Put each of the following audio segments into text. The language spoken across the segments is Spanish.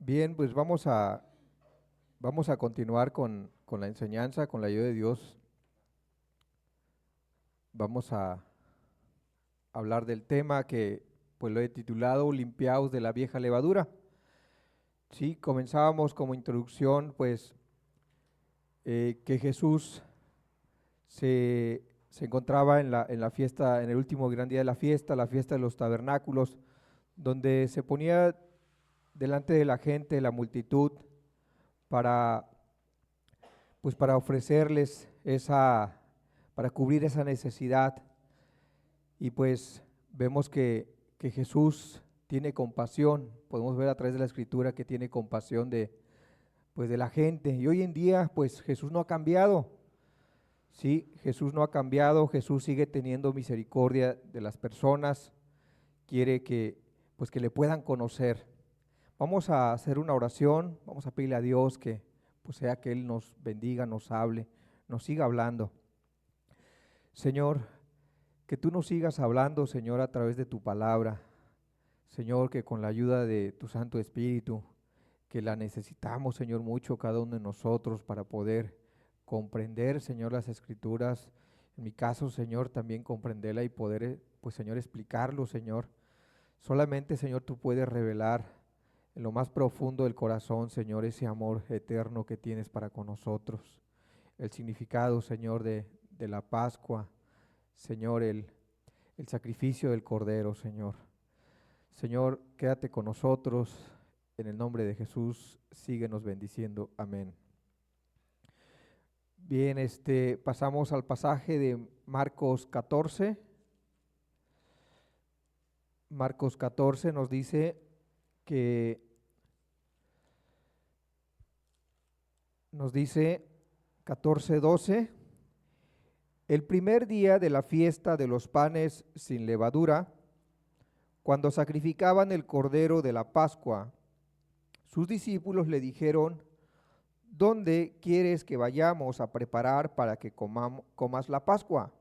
Bien, pues vamos a continuar con la enseñanza, con la ayuda de Dios. Vamos a hablar del tema que pues lo he titulado Limpiaos de la vieja levadura. Sí, comenzábamos como introducción pues que Jesús se encontraba en la fiesta, en el último gran día de la fiesta de los tabernáculos, donde se ponía delante de la gente, la multitud, para pues para ofrecerles para cubrir esa necesidad. Y pues vemos que Jesús tiene compasión, podemos ver a través de la escritura que tiene compasión pues de la gente. Y hoy en día pues Jesús no ha cambiado, sí, Jesús no ha cambiado, Jesús sigue teniendo misericordia de las personas, quiere pues que le puedan conocer. Vamos a hacer una oración, vamos a pedirle a Dios que pues sea que Él nos bendiga, nos hable, nos siga hablando. Señor, que tú nos sigas hablando, Señor, a través de tu palabra. Señor, que con la ayuda de tu Santo Espíritu, que la necesitamos, Señor, mucho cada uno de nosotros para poder comprender, Señor, las Escrituras. En mi caso, Señor, también comprenderla y poder, pues, Señor, explicarlo, Señor. Solamente, Señor, tú puedes revelar en lo más profundo del corazón, Señor, ese amor eterno que tienes para con nosotros. El significado, Señor, de la Pascua, Señor, el sacrificio del Cordero, Señor. Señor, quédate con nosotros, en el nombre de Jesús, síguenos bendiciendo, amén. Bien, pasamos al pasaje de Marcos 14. Marcos 14 nos dice que, nos dice 14:12, el primer día de la fiesta de los panes sin levadura, cuando sacrificaban el cordero de la Pascua, sus discípulos le dijeron: ¿dónde quieres que vayamos a preparar para que comas la Pascua?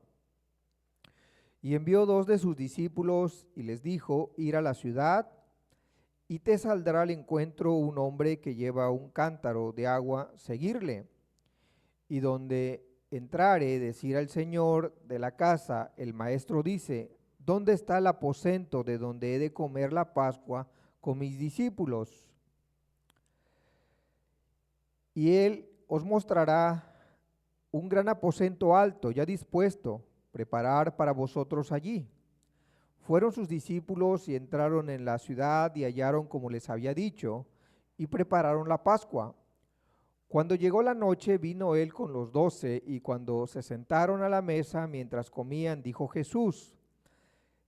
Y envió dos de sus discípulos y les dijo: ir a la ciudad, y te saldrá al encuentro un hombre que lleva un cántaro de agua, seguirle. Y donde entrare, decir al señor de la casa: el maestro dice, ¿dónde está el aposento de donde he de comer la Pascua con mis discípulos? Y él os mostrará un gran aposento alto, ya dispuesto, preparar para vosotros allí. Fueron sus discípulos y entraron en la ciudad y hallaron como les había dicho, y prepararon la Pascua. Cuando llegó la noche, vino él con los 12, y cuando se sentaron a la mesa mientras comían, dijo Jesús: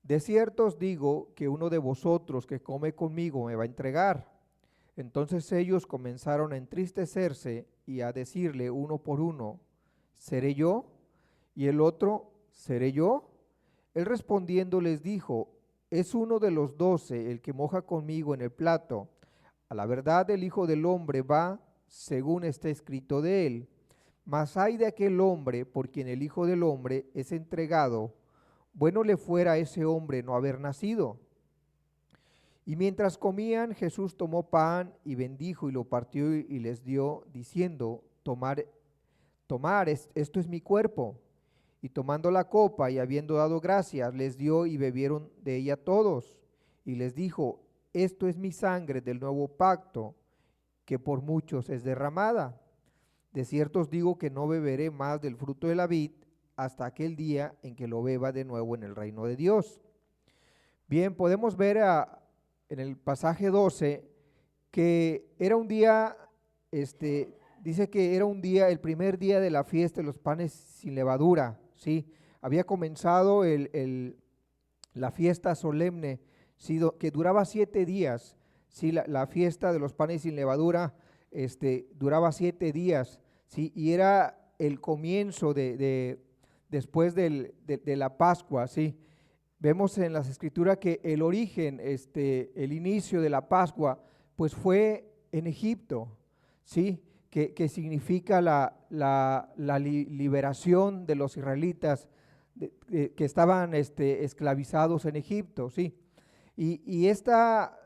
de cierto os digo que uno de vosotros que come conmigo me va a entregar. Entonces ellos comenzaron a entristecerse y a decirle uno por uno: ¿seré yo? Y el otro: ¿seré yo? Él respondiendo les dijo: es uno de los 12 el que moja conmigo en el plato. A la verdad, el Hijo del Hombre va según está escrito de él. Mas ay de aquel hombre por quien el Hijo del Hombre es entregado. Bueno le fuera a ese hombre no haber nacido. Y mientras comían, Jesús tomó pan y bendijo y lo partió y les dio, diciendo: tomar, esto es mi cuerpo. Y tomando la copa y habiendo dado gracias, les dio y bebieron de ella todos. Y les dijo: esto es mi sangre del nuevo pacto, que por muchos es derramada. De cierto os digo que no beberé más del fruto de la vid hasta aquel día en que lo beba de nuevo en el reino de Dios. Bien, podemos ver en el pasaje 12 que era un día, dice que era un día, el primer día de la fiesta de los panes sin levadura, ¿sí? Había comenzado la fiesta solemne, ¿sí? Que duraba 7 días, ¿sí? La fiesta de los panes sin levadura, duraba 7 días, ¿sí? Y era el comienzo después de la Pascua, ¿sí? Vemos en las escrituras que el origen, el inicio de la Pascua, pues fue en Egipto, ¿sí? Que significa la liberación de los israelitas que estaban esclavizados en Egipto, ¿sí? Y esta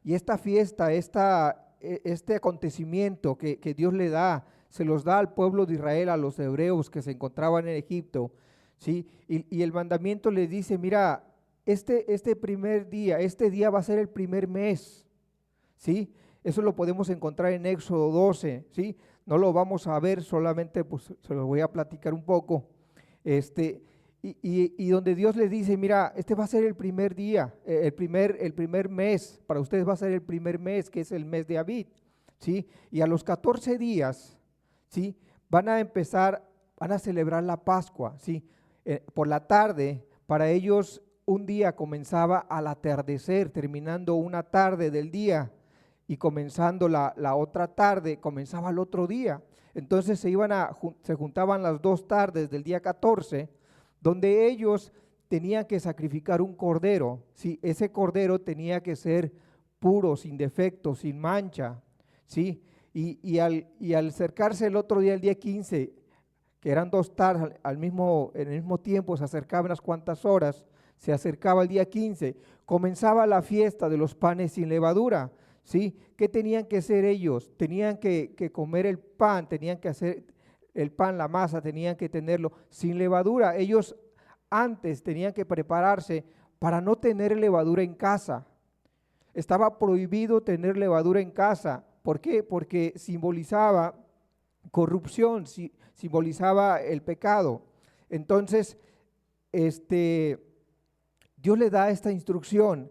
Y esta fiesta, este acontecimiento que Dios le da, se los da al pueblo de Israel, a los hebreos que se encontraban en Egipto, ¿sí? Y el mandamiento les dice, mira, este primer día, este día va a ser el primer mes, ¿sí? Eso lo podemos encontrar en Éxodo 12, ¿sí? No lo vamos a ver, solamente pues se lo voy a platicar un poco. Y donde Dios les dice, mira, este va a ser el primer día, el primer mes, para ustedes va a ser el primer mes, que es el mes de Abib, ¿sí? Y a los 14 días, ¿sí? Van a celebrar la Pascua, ¿sí? Por la tarde, para ellos un día comenzaba al atardecer, terminando una tarde del día, y comenzando la otra tarde, comenzaba el otro día. Entonces se juntaban las 2 tardes del día 14, donde ellos tenían que sacrificar un cordero, ¿sí? Ese cordero tenía que ser puro, sin defecto, sin mancha, ¿sí? Y al acercarse el otro día, el día 15, que eran 2 tardes, en el mismo tiempo se acercaban unas cuantas horas, se acercaba el día 15, comenzaba la fiesta de los panes sin levadura, ¿sí? ¿Qué tenían que hacer ellos? Tenían que comer el pan, tenían que hacer el pan, la masa, tenían que tenerlo sin levadura. Ellos antes tenían que prepararse para no tener levadura en casa. Estaba prohibido tener levadura en casa. ¿Por qué? Porque simbolizaba corrupción, simbolizaba el pecado. Entonces, Dios le da esta instrucción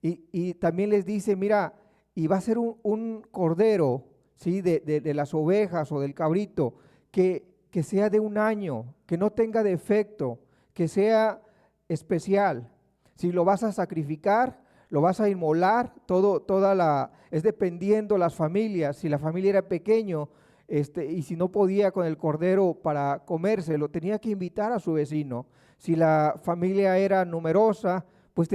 y también les dice, mira, y va a ser un cordero, ¿sí? de las ovejas o del cabrito, que sea de un año, que no tenga defecto, que sea especial. Si lo vas a sacrificar, lo vas a inmolar, es dependiendo las familias. Si la familia era pequeño, y si no podía con el cordero para comérselo, tenía que invitar a su vecino. Si la familia era numerosa, pues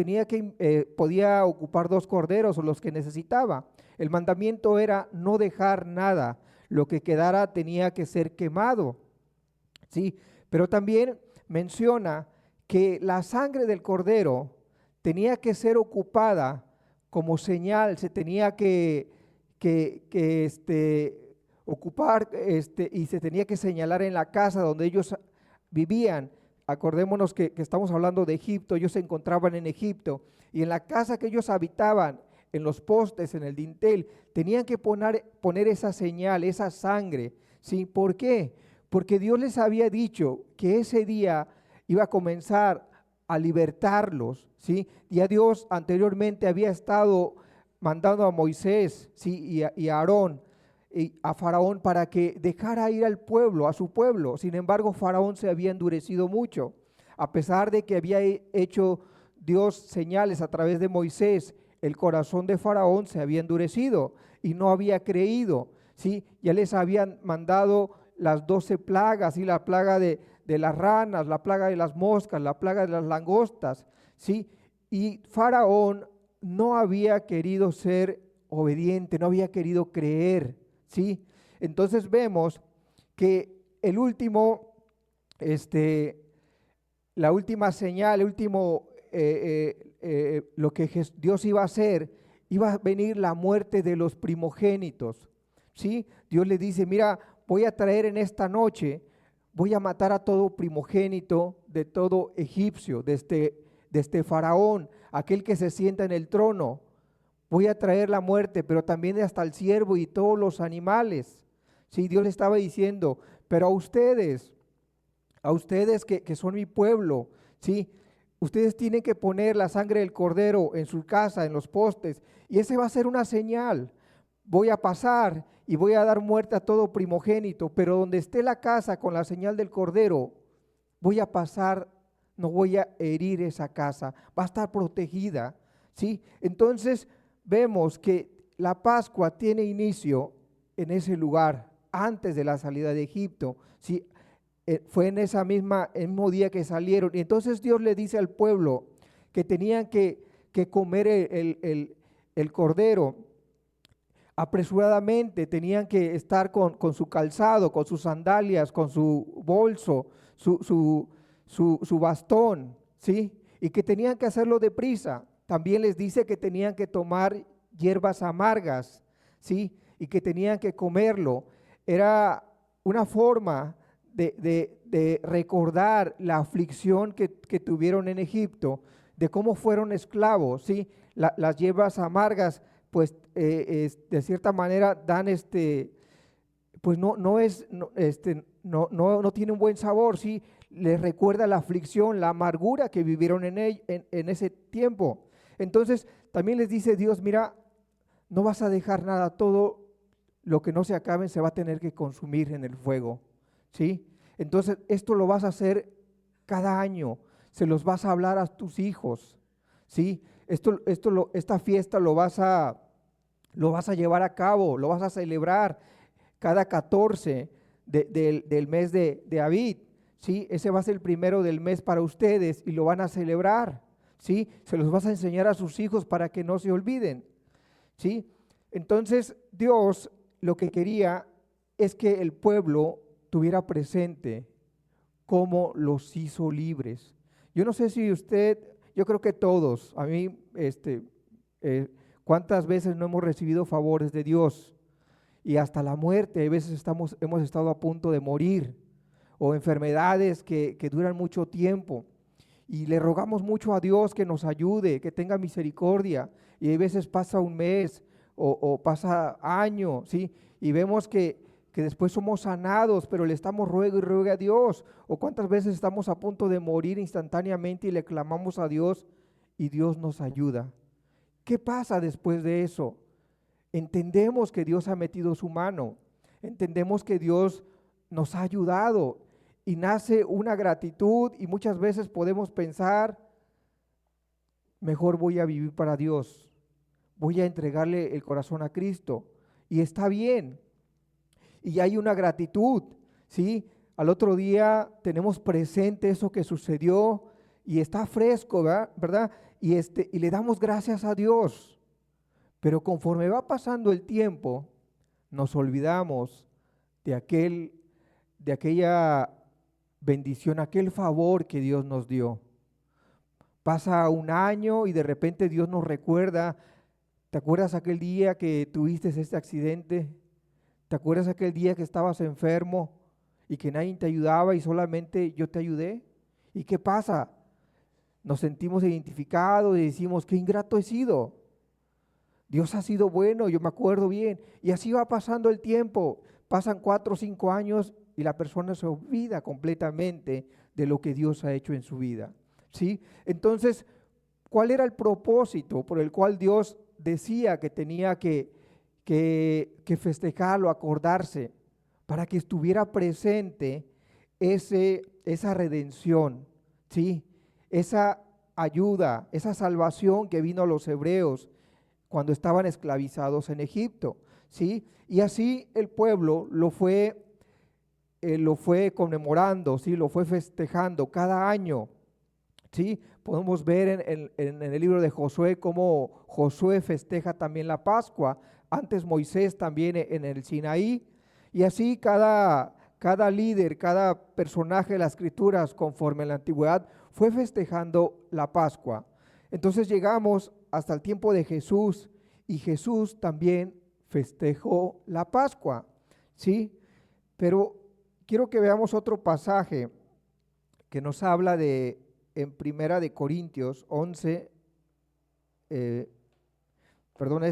podía ocupar 2 corderos o los que necesitaba. El mandamiento era no dejar nada, lo que quedara tenía que ser quemado, ¿sí? Pero también menciona que la sangre del cordero tenía que ser ocupada como señal, se tenía que ocupar y se tenía que señalar en la casa donde ellos vivían. Acordémonos que estamos hablando de Egipto, ellos se encontraban en Egipto y en la casa que ellos habitaban, en los postes, en el dintel, tenían que poner esa señal, esa sangre, ¿sí? ¿Por qué? Porque Dios les había dicho que ese día iba a comenzar a libertarlos, ¿sí? Ya Dios anteriormente había estado mandando a Moisés, ¿sí? y a Aarón, y a Faraón, para que dejara ir al pueblo, a su pueblo. Sin embargo, Faraón se había endurecido mucho, a pesar de que había hecho Dios señales a través de Moisés. El corazón de Faraón se había endurecido y no había creído, ¿sí? Ya les habían mandado las 12 plagas, ¿sí? La plaga de las ranas, la plaga de las moscas, la plaga de las langostas, ¿sí? Y Faraón no había querido ser obediente, no había querido creer, ¿sí? Entonces vemos que la última señal, lo que Dios iba a hacer, iba a venir la muerte de los primogénitos, ¿sí? Dios le dice, mira, voy a traer en esta noche, voy a matar a todo primogénito de todo egipcio, de este faraón, aquel que se sienta en el trono. Voy a traer la muerte, pero también hasta el ciervo y todos los animales. Sí, Dios le estaba diciendo, pero a ustedes que son mi pueblo, ¿sí? Ustedes tienen que poner la sangre del cordero en su casa, en los postes, y ese va a ser una señal. Voy a pasar y voy a dar muerte a todo primogénito, pero donde esté la casa con la señal del cordero, voy a pasar, no voy a herir esa casa, va a estar protegida, ¿sí? Entonces vemos que la Pascua tiene inicio en ese lugar, antes de la salida de Egipto, ¿sí? Fue en el mismo día que salieron. Y entonces Dios le dice al pueblo que tenían que comer el cordero apresuradamente, tenían que estar con su calzado, con sus sandalias, con su bolso, su bastón, ¿sí? Y que tenían que hacerlo deprisa. También les dice que tenían que tomar hierbas amargas, ¿sí? Y que tenían que comerlo. Era una forma de recordar la aflicción que tuvieron en Egipto, de cómo fueron esclavos, ¿sí? Las hierbas amargas, pues de cierta manera dan pues no tiene un buen sabor, ¿sí? Les recuerda la aflicción, la amargura que vivieron en ese tiempo. Entonces también les dice Dios, mira, no vas a dejar nada, todo lo que no se acabe se va a tener que consumir en el fuego, ¿sí? Entonces esto lo vas a hacer cada año, se los vas a hablar a tus hijos, ¿sí? Esta fiesta lo vas a llevar a cabo, lo vas a celebrar cada 14 del mes de Abib, ¿sí? Ese va a ser el primero del mes para ustedes y lo van a celebrar, ¿sí? Se los vas a enseñar a sus hijos para que no se olviden, ¿sí? Entonces Dios lo que quería es que el pueblo tuviera presente cómo los hizo libres. Yo no sé si usted, yo creo que todos, a mí, cuántas veces no hemos recibido favores de Dios y hasta la muerte, a veces hemos estado a punto de morir, o enfermedades que duran mucho tiempo y le rogamos mucho a Dios que nos ayude, que tenga misericordia, y a veces pasa un mes o pasa año, ¿sí? Y vemos que después somos sanados, pero le estamos ruego y ruego a Dios, o cuántas veces estamos a punto de morir instantáneamente y le clamamos a Dios y Dios nos ayuda. ¿Qué pasa después de eso? Entendemos que Dios ha metido su mano, entendemos que Dios nos ha ayudado y nace una gratitud, y muchas veces podemos pensar, mejor voy a vivir para Dios, voy a entregarle el corazón a Cristo, y está bien, y hay una gratitud, ¿sí? Al otro día tenemos presente eso que sucedió y está fresco, ¿verdad? Y le damos gracias a Dios. Pero conforme va pasando el tiempo, nos olvidamos de aquella bendición, aquel favor que Dios nos dio. Pasa un año y de repente Dios nos recuerda, ¿te acuerdas aquel día que tuviste este accidente? ¿Te acuerdas aquel día que estabas enfermo y que nadie te ayudaba y solamente yo te ayudé? ¿Y qué pasa? Nos sentimos identificados y decimos, qué ingrato he sido. Dios ha sido bueno, yo me acuerdo bien. Y así va pasando el tiempo. Pasan 4 o 5 años y la persona se olvida completamente de lo que Dios ha hecho en su vida, ¿sí? Entonces, ¿cuál era el propósito por el cual Dios decía que tenía que festejarlo, acordarse? Para que estuviera presente esa redención, ¿sí? Esa ayuda, esa salvación que vino a los hebreos cuando estaban esclavizados en Egipto, ¿sí? Y así el pueblo lo fue conmemorando, ¿sí? Lo fue festejando cada año, ¿sí? Podemos ver en el libro de Josué cómo Josué festeja también la Pascua, antes Moisés también en el Sinaí, y así cada líder, cada personaje de las Escrituras conforme a la antigüedad fue festejando la Pascua. Entonces llegamos hasta el tiempo de Jesús y Jesús también festejó la Pascua, ¿sí? Pero quiero que veamos otro pasaje que nos habla en Primera de Corintios 11, es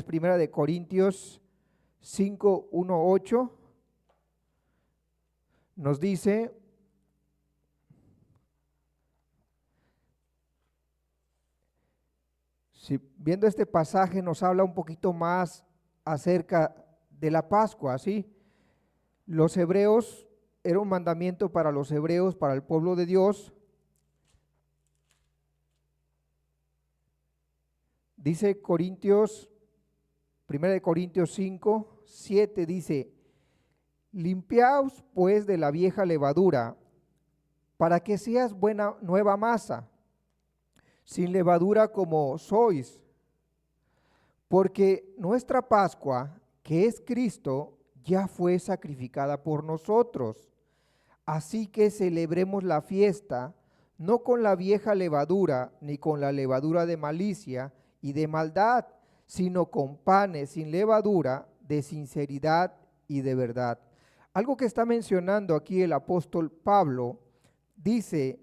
Primera de Corintios 5, 1, 8, nos dice, si viendo este pasaje nos habla un poquito más acerca de la Pascua, ¿sí? Los hebreos, era un mandamiento para los hebreos, para el pueblo de Dios. Dice Corintios, 1 Corintios 5, 7 dice, limpiaos pues de la vieja levadura, para que seas buena nueva masa, sin levadura como sois, porque nuestra Pascua, que es Cristo, ya fue sacrificada por nosotros. Así que celebremos la fiesta, no con la vieja levadura, ni con la levadura de malicia y de maldad, sino con panes sin levadura, de sinceridad y de verdad. Algo que está mencionando aquí el apóstol Pablo, dice,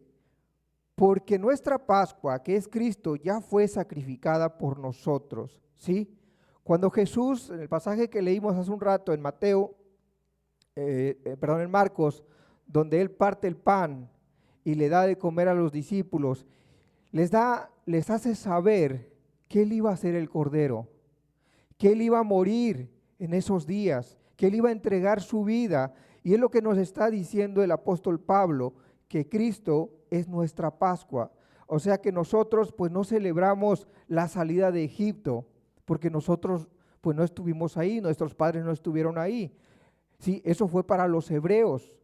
porque nuestra Pascua, que es Cristo, ya fue sacrificada por nosotros, ¿sí? Cuando Jesús, en el pasaje que leímos hace un rato en en Marcos, donde Él parte el pan y le da de comer a los discípulos, les hace saber que Él iba a ser el Cordero, que Él iba a morir en esos días, que Él iba a entregar su vida. Y es lo que nos está diciendo el apóstol Pablo, que Cristo es nuestra Pascua. O sea que nosotros pues no celebramos la salida de Egipto, porque nosotros pues no estuvimos ahí, nuestros padres no estuvieron ahí. Sí, eso fue para los hebreos.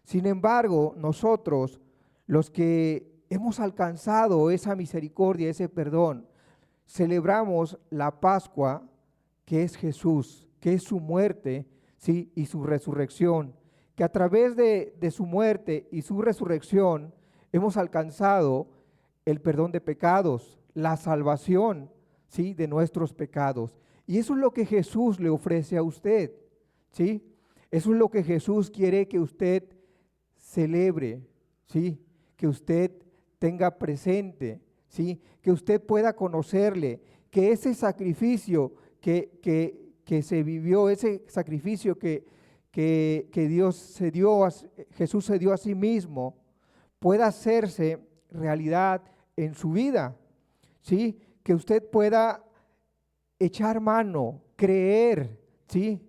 Sin embargo, nosotros, los que hemos alcanzado esa misericordia, ese perdón, celebramos la Pascua, que es Jesús, que es su muerte, ¿sí? Y su resurrección, que a través de su muerte y su resurrección hemos alcanzado el perdón de pecados, la salvación, ¿sí? De nuestros pecados. Y eso es lo que Jesús le ofrece a usted, ¿sí? Eso es lo que Jesús quiere que usted celebre, ¿sí? Que usted tenga presente, ¿sí? Que usted pueda conocerle, que ese sacrificio que se vivió, ese sacrificio que Dios se dio, Jesús se dio a sí mismo, pueda hacerse realidad en su vida, ¿sí? Que usted pueda echar mano, creer, ¿sí?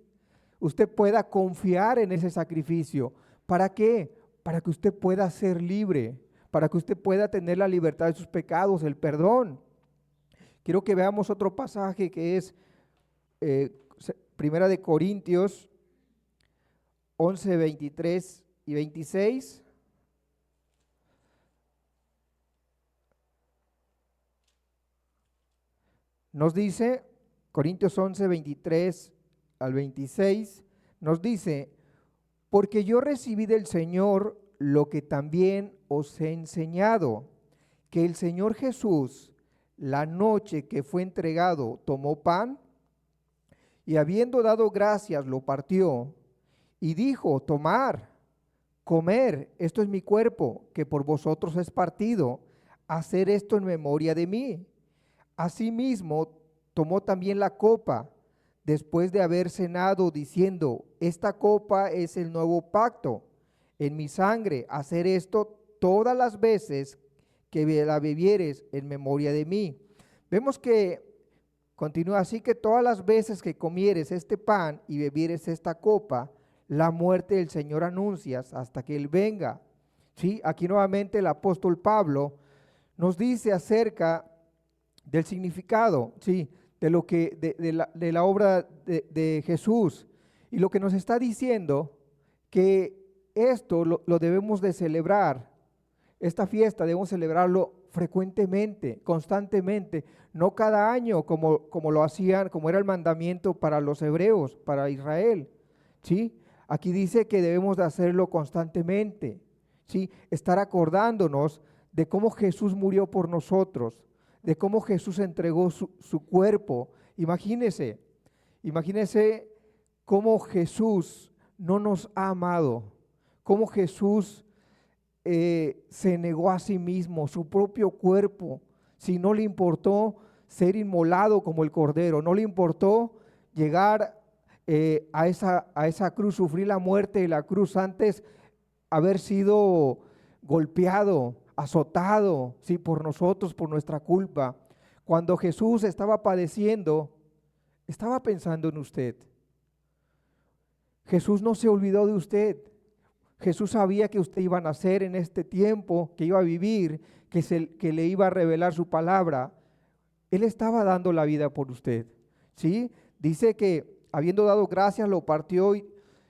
Usted pueda confiar en ese sacrificio. ¿Para qué? Para que usted pueda ser libre, para que usted pueda tener la libertad de sus pecados, el perdón. Quiero que veamos otro pasaje que es Primera de Corintios 11, 23 y 26. Nos dice, Corintios 11, 23 al 26, nos dice, porque yo recibí del Señor lo que también os he enseñado, que el Señor Jesús, la noche que fue entregado, tomó pan y habiendo dado gracias, lo partió y dijo, tomar, comer, esto es mi cuerpo, que por vosotros es partido, hacer esto en memoria de mí. Asimismo, tomó también la copa, después de haber cenado, diciendo, esta copa es el nuevo pacto en mi sangre, hacer esto todas las veces que la bebieres en memoria de mí. Vemos que continúa así, que todas las veces que comieres este pan y bebieres esta copa, la muerte del Señor anuncias hasta que Él venga. ¿Sí? Aquí nuevamente el apóstol Pablo nos dice acerca del significado, ¿sí? De lo que de la obra de Jesús, y lo que nos está diciendo que esto lo debemos de celebrar, esta fiesta debemos celebrarlo frecuentemente, constantemente, no cada año como lo hacían, como era el mandamiento para los hebreos, para Israel, ¿sí? Aquí dice que debemos de hacerlo constantemente, ¿sí? Estar acordándonos de cómo Jesús murió por nosotros, de cómo Jesús entregó su cuerpo. Imagínese cómo Jesús no nos ha amado, cómo Jesús se negó a sí mismo, su propio cuerpo, si no le importó ser inmolado como el cordero, no le importó llegar a esa cruz, sufrir la muerte de la cruz antes haber sido golpeado, azotado, sí, por nosotros, por nuestra culpa. Cuando Jesús estaba padeciendo, estaba pensando en usted. Jesús no se olvidó de usted. Jesús sabía que usted iba a nacer en este tiempo, que iba a vivir, que le iba a revelar su palabra. Él estaba dando la vida por usted, ¿sí? Dice que habiendo dado gracias, lo partió y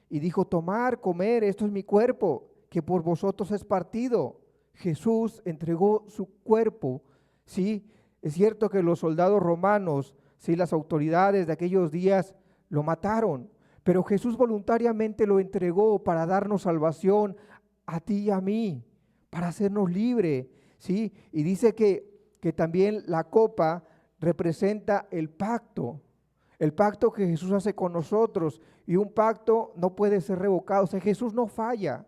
dijo, tomar, comer, esto es mi cuerpo, que por vosotros es partido. Jesús entregó su cuerpo, ¿sí? Es cierto que los soldados romanos, ¿sí? Las autoridades de aquellos días lo mataron, pero Jesús voluntariamente lo entregó para darnos salvación a ti y a mí, para hacernos libres, ¿sí? Y dice que también la copa representa el pacto que Jesús hace con nosotros, y un pacto no puede ser revocado. O sea, Jesús no falla,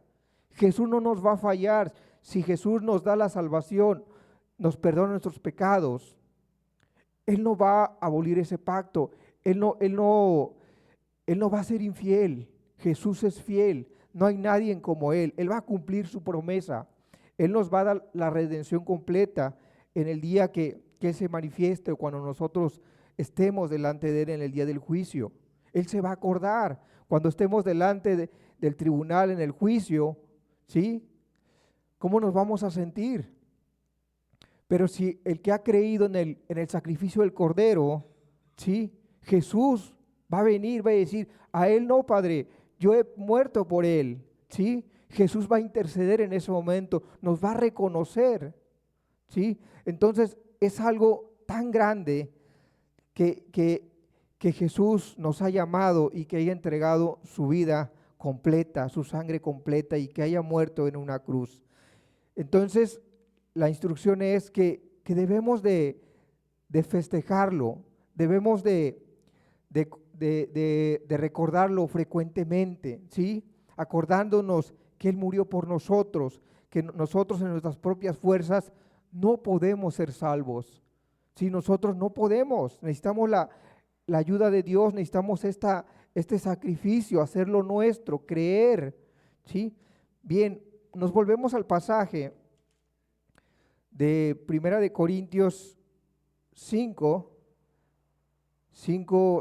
Jesús no nos va a fallar. Si Jesús nos da la salvación, nos perdona nuestros pecados, Él no va a abolir ese pacto, Él no va a ser infiel. Jesús es fiel, no hay nadie como Él va a cumplir su promesa, Él nos va a dar la redención completa en el día que Él se manifieste, o cuando nosotros estemos delante de Él en el día del juicio. Él se va a acordar cuando estemos delante del tribunal en el juicio, ¿sí? ¿Cómo nos vamos a sentir? Pero si el que ha creído en el sacrificio del Cordero, ¿sí? Jesús va a venir, va a decir: a Él no, Padre, yo he muerto por Él, ¿sí? Jesús va a interceder en ese momento, nos va a reconocer, ¿sí? Entonces es algo tan grande que Jesús nos ha llamado y que haya entregado su vida completa, su sangre completa, y que haya muerto en una cruz. Entonces la instrucción es que debemos de festejarlo, debemos de recordarlo frecuentemente, ¿sí? Acordándonos que Él murió por nosotros, que nosotros en nuestras propias fuerzas no podemos ser salvos. Si nosotros no podemos, necesitamos la ayuda de Dios, necesitamos este sacrificio, hacerlo nuestro, creer, ¿sí? Bien, nos volvemos al pasaje de 1 de Corintios 5,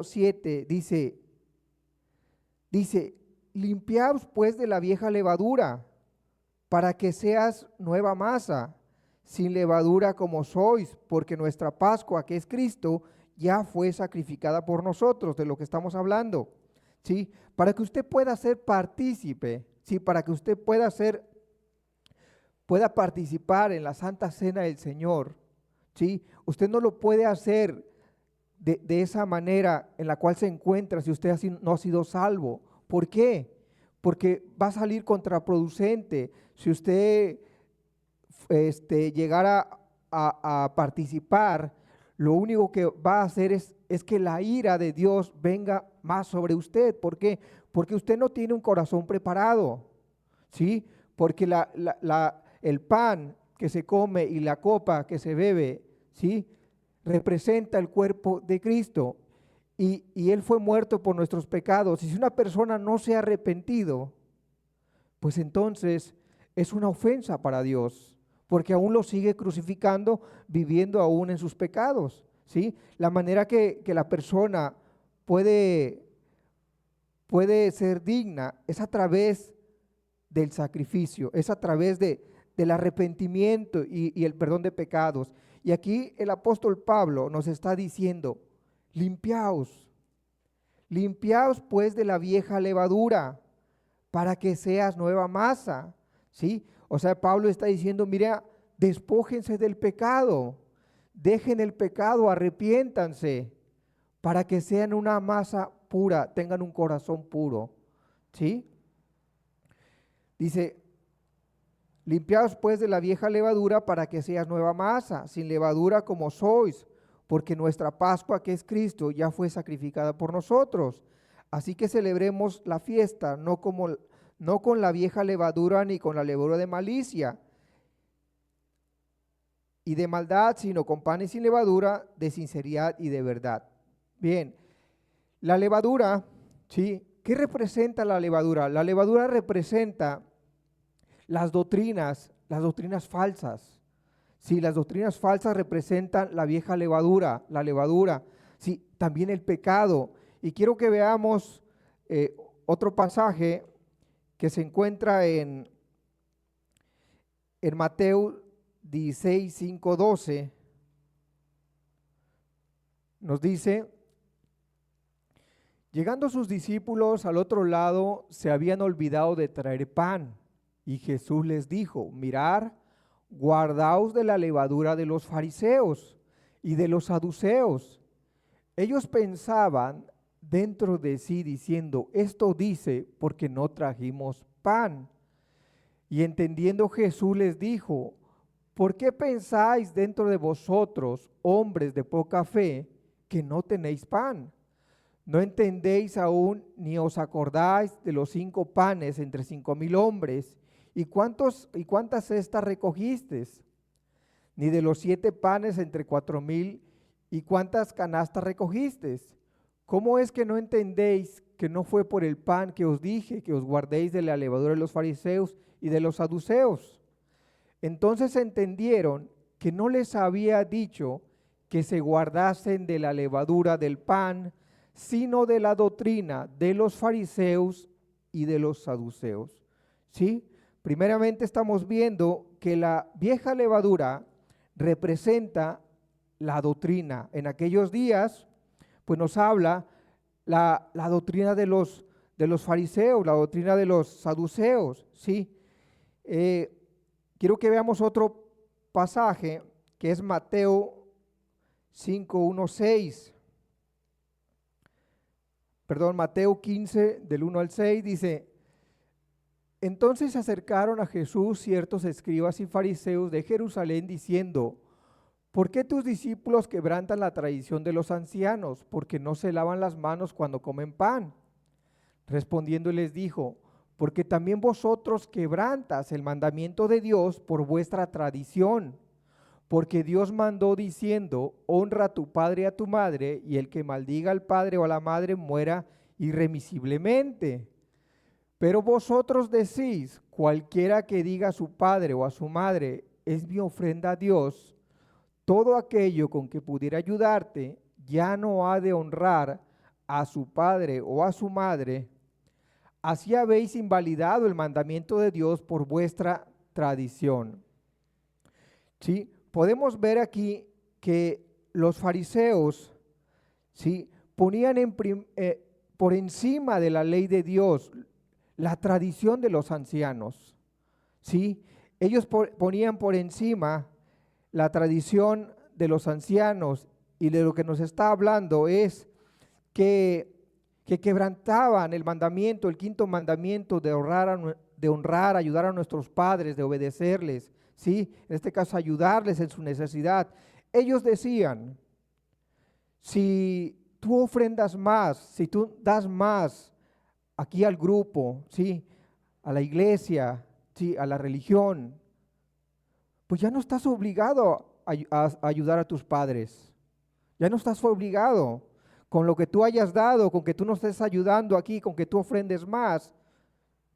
7, dice, limpiaos pues de la vieja levadura, para que seas nueva masa, sin levadura como sois, porque nuestra Pascua, que es Cristo, ya fue sacrificada por nosotros. De lo que estamos hablando, ¿sí? Para que usted pueda ser partícipe, ¿sí? Para que usted pueda participar en la Santa Cena del Señor, ¿sí? Usted no lo puede hacer de esa manera en la cual se encuentra si usted no ha sido salvo. ¿Por qué? Porque va a salir contraproducente si usted llegara a participar. Lo único que va a hacer es que la ira de Dios venga más sobre usted. ¿Por qué? Porque usted no tiene un corazón preparado, ¿sí? Porque el pan que se come y la copa que se bebe, ¿sí?, representa el cuerpo de Cristo, y Él fue muerto por nuestros pecados. Y si una persona no se ha arrepentido, pues entonces es una ofensa para Dios, porque aún lo sigue crucificando, viviendo aún en sus pecados, ¿sí? La manera que la persona puede ser digna es a través del sacrificio, es a través del arrepentimiento y el perdón de pecados. Y aquí el apóstol Pablo nos está diciendo: limpiaos pues de la vieja levadura, para que seas nueva masa, ¿sí? O sea, Pablo está diciendo: mira, despójense del pecado, dejen el pecado, arrepiéntanse, para que sean una masa pura, tengan un corazón puro, ¿sí? Dice: limpiaos pues de la vieja levadura, para que seas nueva masa, sin levadura como sois, porque nuestra Pascua, que es Cristo, ya fue sacrificada por nosotros. Así que celebremos la fiesta, no con la vieja levadura, ni con la levadura de malicia y de maldad, sino con panes sin levadura, de sinceridad y de verdad. Bien, la levadura, ¿sí? ¿Qué representa la levadura? La levadura representa las doctrinas falsas. Sí, las doctrinas falsas representan la vieja levadura, sí, también el pecado. Y quiero que veamos otro pasaje que se encuentra en Mateo 16, 5, 12. Nos dice: llegando sus discípulos al otro lado, se habían olvidado de traer pan. Y Jesús les dijo: mirad, guardaos de la levadura de los fariseos y de los saduceos. Ellos pensaban dentro de sí, diciendo: esto dice porque no trajimos pan. Y entendiendo Jesús les dijo: ¿por qué pensáis dentro de vosotros, hombres de poca fe, que no tenéis pan? ¿No entendéis aún ni os acordáis de los 5 panes entre 5,000 hombres? ¿Y cuántas cestas recogisteis? Ni de los 7 panes entre 4,000, ¿y cuántas canastas recogisteis? ¿Cómo es que no entendéis que no fue por el pan que os dije que os guardéis de la levadura de los fariseos y de los saduceos? Entonces entendieron que no les había dicho que se guardasen de la levadura del pan, sino de la doctrina de los fariseos y de los saduceos. ¿Sí? Primeramente estamos viendo que la vieja levadura representa la doctrina. En aquellos días, pues nos habla la doctrina de los fariseos, la doctrina de los saduceos, ¿sí? Quiero que veamos otro pasaje que es Mateo 5:1-6. Perdón, Mateo 15, del 1 al 6, dice: entonces se acercaron a Jesús ciertos escribas y fariseos de Jerusalén diciendo: ¿por qué tus discípulos quebrantan la tradición de los ancianos? Porque no se lavan las manos cuando comen pan. Respondiendo les dijo: porque también vosotros quebrantas el mandamiento de Dios por vuestra tradición. Porque Dios mandó diciendo: honra a tu padre y a tu madre, y el que maldiga al padre o a la madre muera irremisiblemente. Pero vosotros decís: cualquiera que diga a su padre o a su madre, es mi ofrenda a Dios, todo aquello con que pudiera ayudarte, ya no ha de honrar a su padre o a su madre. Así habéis invalidado el mandamiento de Dios por vuestra tradición. ¿Sí? Podemos ver aquí que los fariseos, ¿sí?, ponían por encima de la ley de Dios la tradición de los ancianos, ¿sí? Ellos ponían por encima la tradición de los ancianos, y de lo que nos está hablando es que quebrantaban el mandamiento, el 5.º mandamiento de honrar, ayudar a nuestros padres, de obedecerles, ¿sí? En este caso, ayudarles en su necesidad. Ellos decían: si tú ofrendas más, si tú das más aquí al grupo, ¿sí?, a la iglesia, ¿sí?, a la religión, pues ya no estás obligado a ayudar a tus padres. Ya no estás obligado. Con lo que tú hayas dado, con que tú no estés ayudando aquí, con que tú ofrendes más,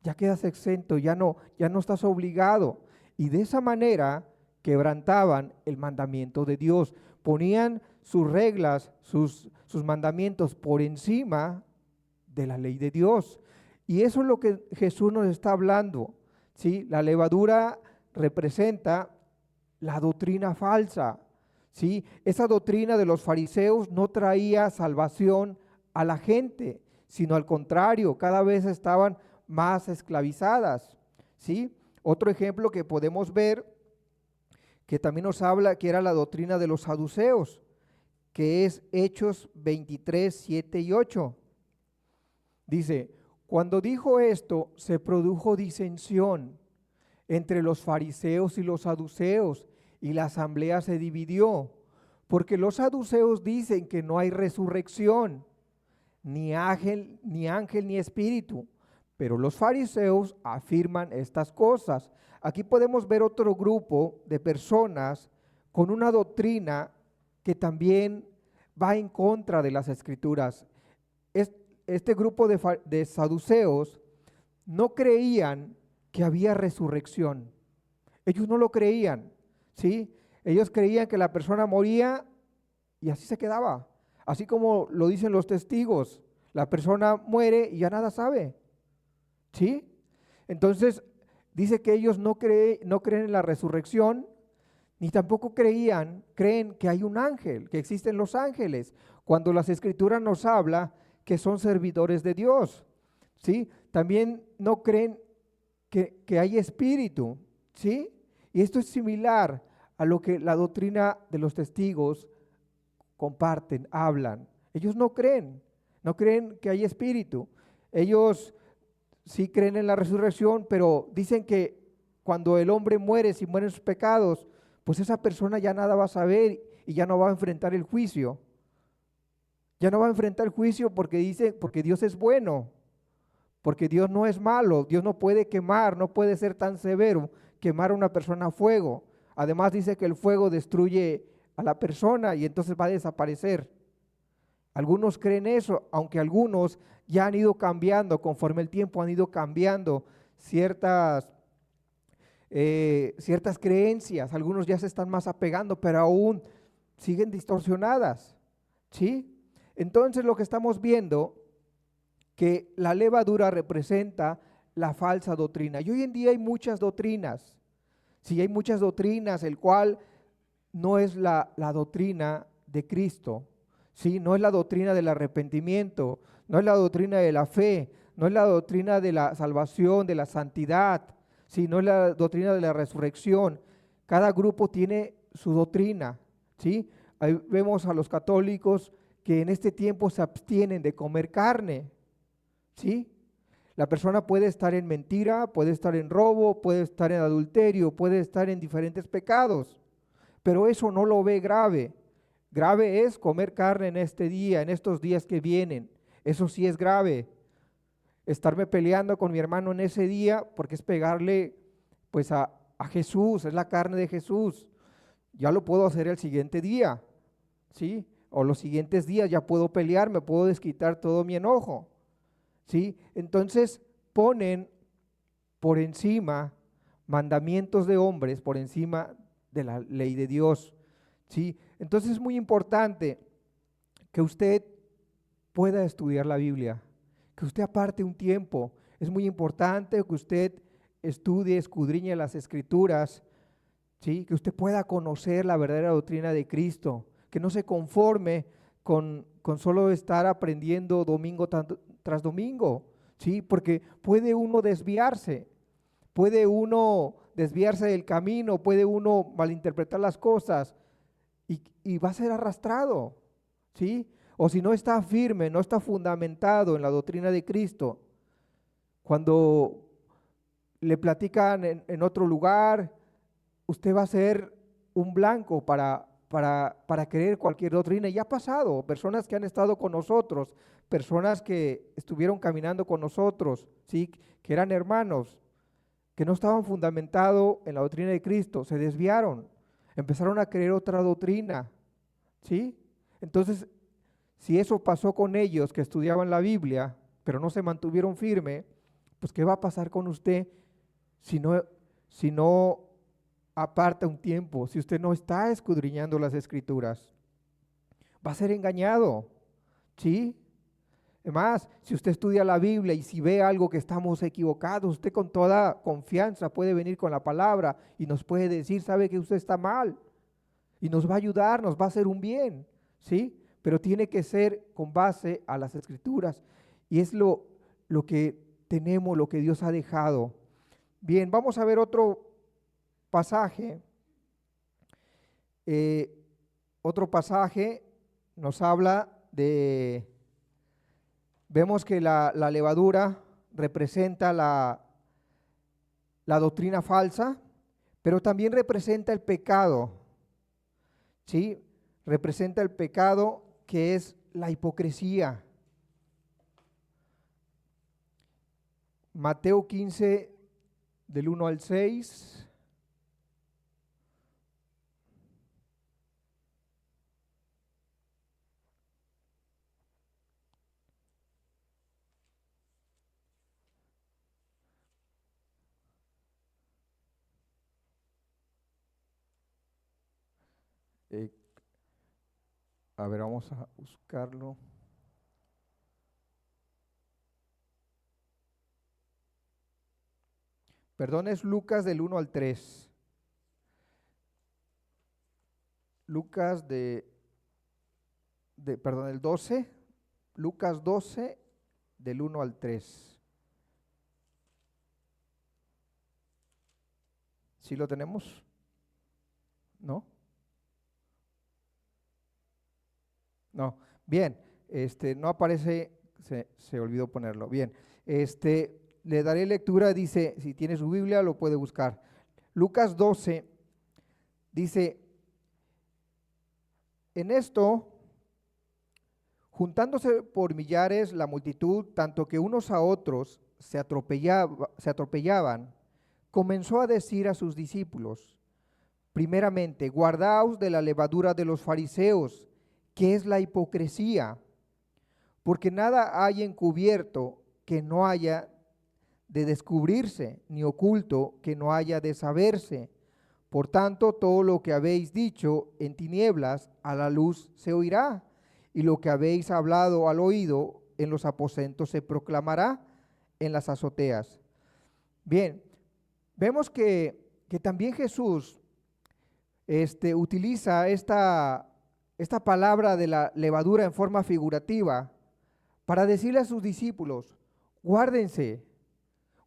ya quedas exento, ya no estás obligado. Y de esa manera quebrantaban el mandamiento de Dios. Ponían sus reglas, sus mandamientos por encima de la ley de Dios. Y eso es lo que Jesús nos está hablando, ¿sí? La levadura representa la doctrina falsa, ¿sí? Esa doctrina de los fariseos no traía salvación a la gente, sino al contrario, cada vez estaban más esclavizadas, ¿sí? Otro ejemplo que podemos ver, que también nos habla, que era la doctrina de los saduceos, que es Hechos 23, 7 y 8. Dice: cuando dijo esto, se produjo disensión entre los fariseos y los saduceos, y la asamblea se dividió, porque los saduceos dicen que no hay resurrección, ni ángel, ni espíritu, pero los fariseos afirman estas cosas. Aquí podemos ver otro grupo de personas con una doctrina que también va en contra de las escrituras. Este grupo de saduceos no creían que había resurrección. Ellos no lo creían, ¿sí? Ellos creían que la persona moría y así se quedaba. Así como lo dicen los testigos, la persona muere y ya nada sabe, ¿sí? Entonces dice que ellos no creen en la resurrección, ni tampoco creen que hay un ángel, que existen los ángeles, cuando las escrituras nos habla que son servidores de Dios, ¿sí? También no creen que hay espíritu, ¿sí? Y esto es similar a lo que la doctrina de los testigos comparten, hablan. Ellos no creen que hay espíritu. Ellos sí creen en la resurrección, pero dicen que cuando el hombre muere, si mueren sus pecados, pues esa persona ya nada va a saber y ya no va a enfrentar el juicio. Ya no va a enfrentar el juicio porque Dios es bueno, porque Dios no es malo, Dios no puede quemar, no puede ser tan severo, quemar a una persona a fuego. Además dice que el fuego destruye a la persona y entonces va a desaparecer. Algunos creen eso, aunque algunos ya han ido cambiando, conforme el tiempo han ido cambiando ciertas creencias, algunos ya se están más apegando, pero aún siguen distorsionadas, ¿sí? Entonces lo que estamos viendo, que la levadura representa la falsa doctrina. Y hoy en día hay muchas doctrinas, sí, hay muchas doctrinas, el cual no es la doctrina de Cristo, ¿sí? No es la doctrina del arrepentimiento, no es la doctrina de la fe, no es la doctrina de la salvación, de la santidad, ¿sí? No es la doctrina de la resurrección. Cada grupo tiene su doctrina, ¿sí? Ahí vemos a los católicos que en este tiempo se abstienen de comer carne, ¿sí? La persona puede estar en mentira, puede estar en robo, puede estar en adulterio, puede estar en diferentes pecados, pero eso no lo ve grave. Grave es comer carne en este día, en estos días que vienen. Eso sí es grave. Estarme peleando con mi hermano en ese día porque es pegarle pues a Jesús, es la carne de Jesús. Ya lo puedo hacer el siguiente día, ¿sí? O los siguientes días ya puedo pelear, me puedo desquitar todo mi enojo, ¿sí? Entonces ponen por encima mandamientos de hombres, por encima de la ley de Dios, ¿sí? Entonces es muy importante que usted pueda estudiar la Biblia, que usted aparte un tiempo. Es muy importante que usted estudie, escudriñe las Escrituras, ¿sí? Que usted pueda conocer la verdadera doctrina de Cristo, que no se conforme con solo estar aprendiendo domingo tras domingo, ¿sí? Porque puede uno desviarse del camino, puede uno malinterpretar las cosas y va a ser arrastrado, ¿sí? O si no está firme, no está fundamentado en la doctrina de Cristo, cuando le platican en otro lugar, usted va a ser un blanco para creer cualquier doctrina. Y ha pasado, personas que han estado con nosotros, personas que estuvieron caminando con nosotros, ¿sí? Que eran hermanos, que no estaban fundamentados en la doctrina de Cristo, se desviaron, empezaron a creer otra doctrina, ¿sí? Entonces, si eso pasó con ellos que estudiaban la Biblia, pero no se mantuvieron firme, pues ¿qué va a pasar con usted si no aparta un tiempo, si usted no está escudriñando las Escrituras? Va a ser engañado, ¿sí? Además, si usted estudia la Biblia y si ve algo que estamos equivocados, usted con toda confianza puede venir con la palabra y nos puede decir, sabe que usted está mal, y nos va a ayudar, nos va a hacer un bien, ¿sí? Pero tiene que ser con base a las Escrituras, y es lo que tenemos, lo que Dios ha dejado. Bien, vamos a ver otro pasaje. Otro pasaje nos habla vemos que la levadura representa la doctrina falsa, pero también representa el pecado, ¿sí? Representa el pecado, que es la hipocresía. Mateo 15, del 1 al 6. A ver, vamos a buscarlo. Perdón, es Lucas del 1 al 3. Lucas perdón, el 12. Lucas 12, del 1 al 3. ¿Sí lo tenemos? ¿No? No. Bien, no aparece, se olvidó ponerlo. Bien, le daré lectura, dice, si tiene su Biblia lo puede buscar. Lucas 12, Dice, en esto, juntándose por millares la multitud, tanto que unos a otros se atropellaban, comenzó a decir a sus discípulos: primeramente, guardaos de la levadura de los fariseos, que es la hipocresía, porque nada hay encubierto que no haya de descubrirse, ni oculto que no haya de saberse. Por tanto, todo lo que habéis dicho en tinieblas, a la luz se oirá, y lo que habéis hablado al oído, en los aposentos se proclamará en las azoteas. Bien, vemos que también Jesús utiliza esta palabra de la levadura en forma figurativa para decirle a sus discípulos: guárdense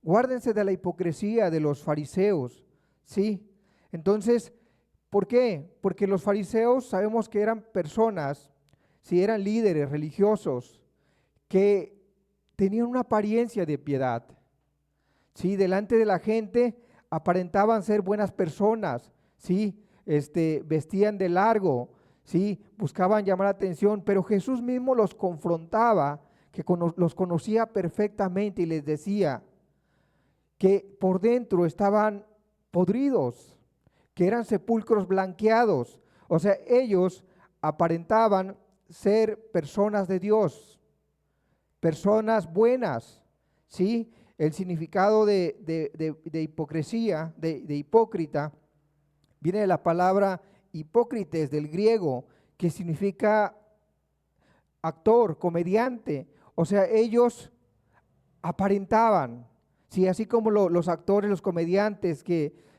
de la hipocresía de los fariseos, ¿sí? Entonces, ¿por qué? Porque los fariseos sabemos que eran personas, sí, eran líderes religiosos que tenían una apariencia de piedad, ¿sí? Delante de la gente aparentaban ser buenas personas, ¿sí? Vestían de largo, ¿sí? Buscaban llamar la atención, pero Jesús mismo los confrontaba, que los conocía perfectamente, y les decía que por dentro estaban podridos, que eran sepulcros blanqueados. O sea, ellos aparentaban ser personas de Dios, personas buenas, ¿sí? El significado de hipocresía, de hipócrita, viene de la palabra hipócrites del griego, que significa actor, comediante. O sea, ellos aparentaban, ¿sí? Así como los actores, los comediantes que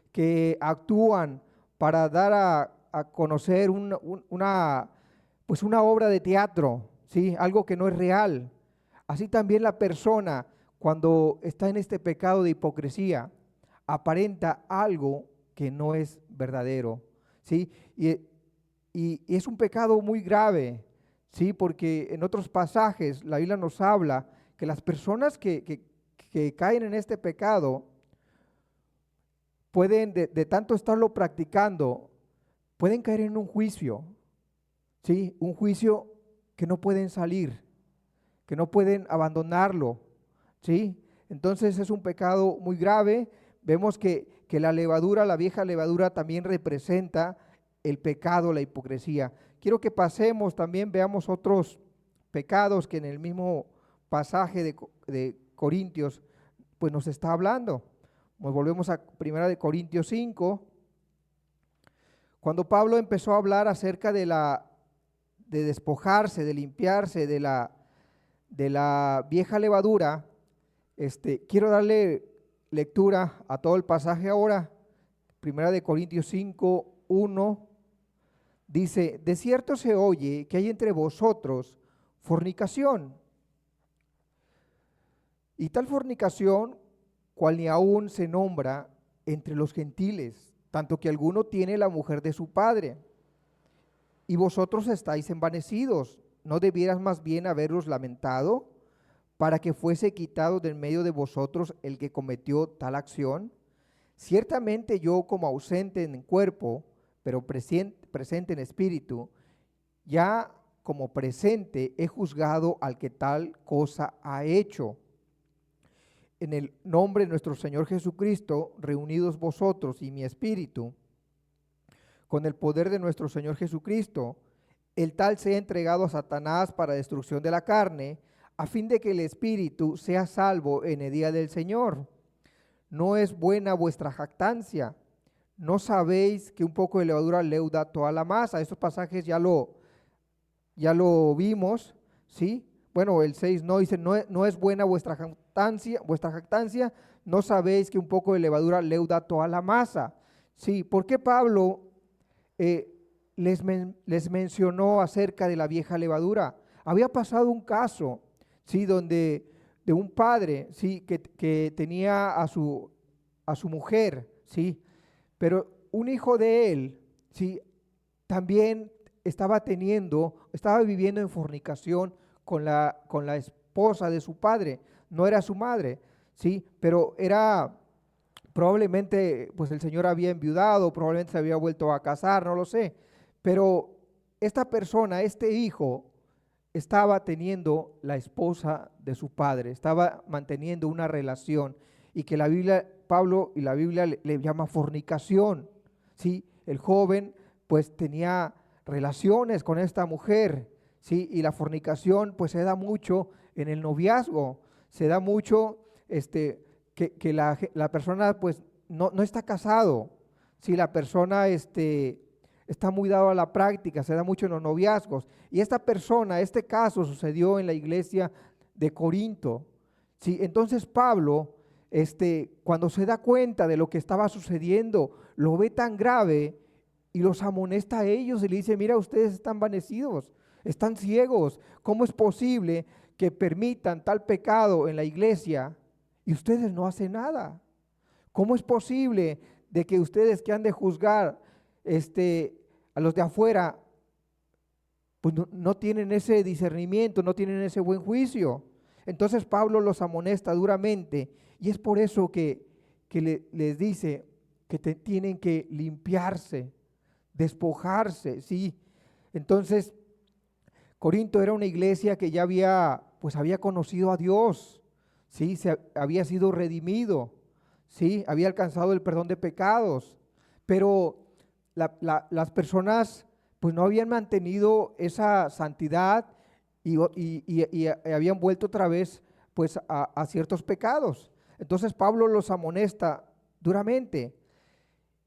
actúan para dar a conocer pues una obra de teatro, ¿sí? Algo que no es real. Así también la persona, cuando está en este pecado de hipocresía, aparenta algo que no es verdadero, ¿sí? Y es un pecado muy grave, ¿sí? Porque en otros pasajes la Biblia nos habla que las personas que caen en este pecado pueden, de tanto estarlo practicando, pueden caer en un juicio, ¿sí? Un juicio que no pueden salir, que no pueden abandonarlo, ¿sí? Entonces es un pecado muy grave. Vemos que la levadura, la vieja levadura, también representa el pecado, la hipocresía. Quiero que pasemos también, veamos otros pecados que en el mismo pasaje de Corintios pues nos está hablando. Nos volvemos a 1 Corintios 5, cuando Pablo empezó a hablar acerca de despojarse, de limpiarse de la vieja levadura. Quiero darle lectura a todo el pasaje ahora. 1 Corintios 5, 1 dice: de cierto se oye que hay entre vosotros fornicación, y tal fornicación cual ni aún se nombra entre los gentiles, tanto que alguno tiene la mujer de su padre. Y vosotros estáis envanecidos. ¿No debieras más bien haberos lamentado para que fuese quitado del medio de vosotros el que cometió tal acción? Ciertamente yo, como ausente en cuerpo, pero presente en espíritu, ya como presente he juzgado al que tal cosa ha hecho. En el nombre de nuestro Señor Jesucristo, reunidos vosotros y mi espíritu, con el poder de nuestro Señor Jesucristo, el tal sea entregado a Satanás para destrucción de la carne, a fin de que el espíritu sea salvo en el día del Señor. No es buena vuestra jactancia. ¿No sabéis que un poco de levadura leuda toda la masa? Estos pasajes ya lo vimos, ¿sí? Bueno, el 6 no dice: no es buena vuestra jactancia, no sabéis que un poco de levadura leuda toda la masa. Sí, ¿por qué Pablo les mencionó acerca de la vieja levadura? Había pasado un caso, ¿sí? Donde de un padre, ¿sí? que tenía a su mujer, ¿sí? Pero un hijo de él, ¿sí? También estaba viviendo en fornicación con la esposa de su padre. No era su madre, ¿sí? Pero era Probablemente pues el señor había enviudado, probablemente se había vuelto a casar, no lo sé. Pero esta persona, este hijo, estaba teniendo la esposa de su padre, estaba manteniendo una relación y que la Biblia, Pablo y la Biblia le llama fornicación. ¿Sí? El joven pues tenía relaciones con esta mujer, ¿sí? Y la fornicación pues se da mucho en el noviazgo, se da mucho que la persona pues no está casado, si la persona está muy dado a la práctica, se da mucho en los noviazgos. Y esta persona, este caso sucedió en la iglesia de Corinto. ¿Sí? Entonces Pablo, cuando se da cuenta de lo que estaba sucediendo, lo ve tan grave y los amonesta a ellos y le dice, mira, ustedes están vanecidos, están ciegos. ¿Cómo es posible que permitan tal pecado en la iglesia y ustedes no hacen nada? ¿Cómo es posible de que ustedes que han de juzgar a los de afuera, pues no tienen ese discernimiento, no tienen ese buen juicio? Entonces Pablo los amonesta duramente y es por eso que les dice que tienen que limpiarse, despojarse, ¿sí? Entonces Corinto era una iglesia que ya había conocido a Dios, ¿sí? Había sido redimido, ¿sí? Había alcanzado el perdón de pecados, pero las personas pues no habían mantenido esa santidad y habían vuelto otra vez pues a ciertos pecados. Entonces Pablo los amonesta duramente.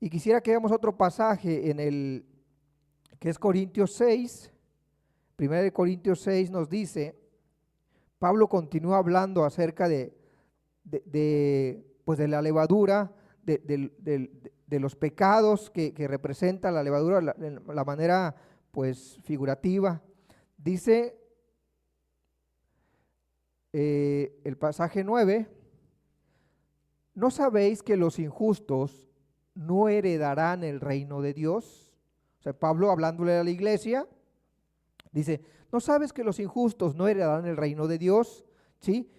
Y quisiera que veamos otro pasaje que es Corintios 6. 1 Corintios 6 nos dice, Pablo continúa hablando acerca pues de la levadura, de los pecados que representa la levadura, la manera pues figurativa. Dice el pasaje 9, ¿no sabéis que los injustos no heredarán el reino de Dios? O sea, Pablo hablándole a la iglesia, dice, ¿no sabes que los injustos no heredarán el reino de Dios? ¿Sí?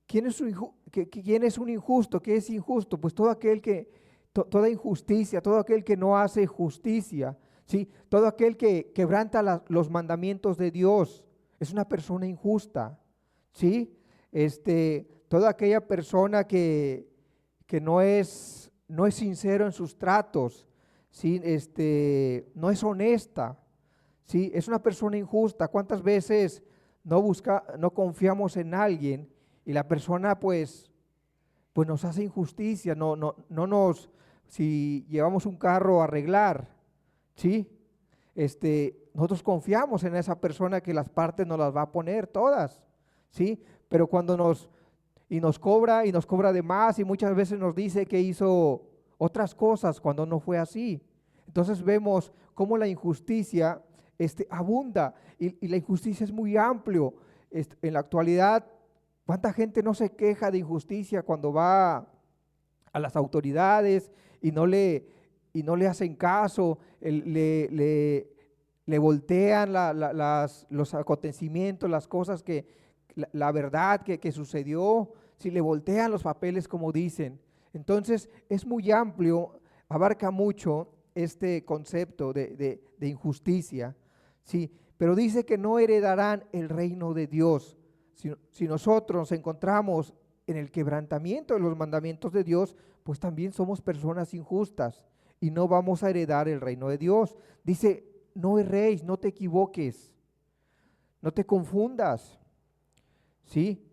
¿Quién es un injusto? ¿Qué es injusto? Pues todo aquel toda injusticia, todo aquel que no hace justicia, ¿sí? Todo aquel que quebranta los mandamientos de Dios, es una persona injusta, ¿sí? Toda aquella persona que no es sincero en sus tratos, ¿sí? No es honesta, ¿sí? Es una persona injusta. ¿Cuántas veces no confiamos en alguien y la persona pues nos hace injusticia, si llevamos un carro a arreglar, ¿sí? Nosotros confiamos en esa persona que las partes nos las va a poner todas, ¿sí? Pero cuando nos cobra de más y muchas veces nos dice que hizo otras cosas cuando no fue así. Entonces vemos cómo la injusticia abunda y la injusticia es muy amplio. En la actualidad, ¿cuánta gente no se queja de injusticia cuando va a las autoridades y no le hacen caso, le voltean los acontecimientos, las cosas la verdad que sucedió, si le voltean los papeles como dicen? Entonces es muy amplio, abarca mucho este concepto de injusticia, ¿sí? Pero dice que no heredarán el reino de Dios. Si nosotros nos encontramos en el quebrantamiento de los mandamientos de Dios, pues también somos personas injustas y no vamos a heredar el reino de Dios. Dice, no erréis, no te equivoques, no te confundas, ¿sí?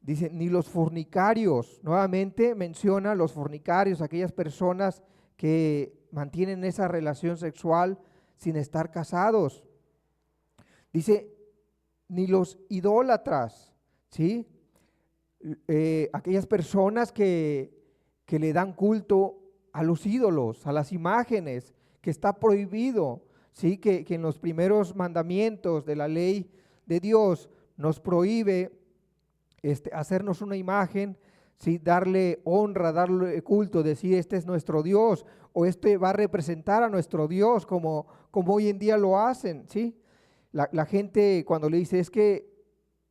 Dice, ni los fornicarios, nuevamente menciona los fornicarios, aquellas personas que mantienen esa relación sexual sin estar casados. Dice, ni los idólatras, ¿sí? Aquellas personas que le dan culto a los ídolos, a las imágenes, que está prohibido, ¿sí? Que en los primeros mandamientos de la ley de Dios nos prohíbe hacernos una imagen, ¿sí? Darle honra, darle culto, decir este es nuestro Dios o va a representar a nuestro Dios como hoy en día lo hacen, ¿sí? La gente cuando le dice es que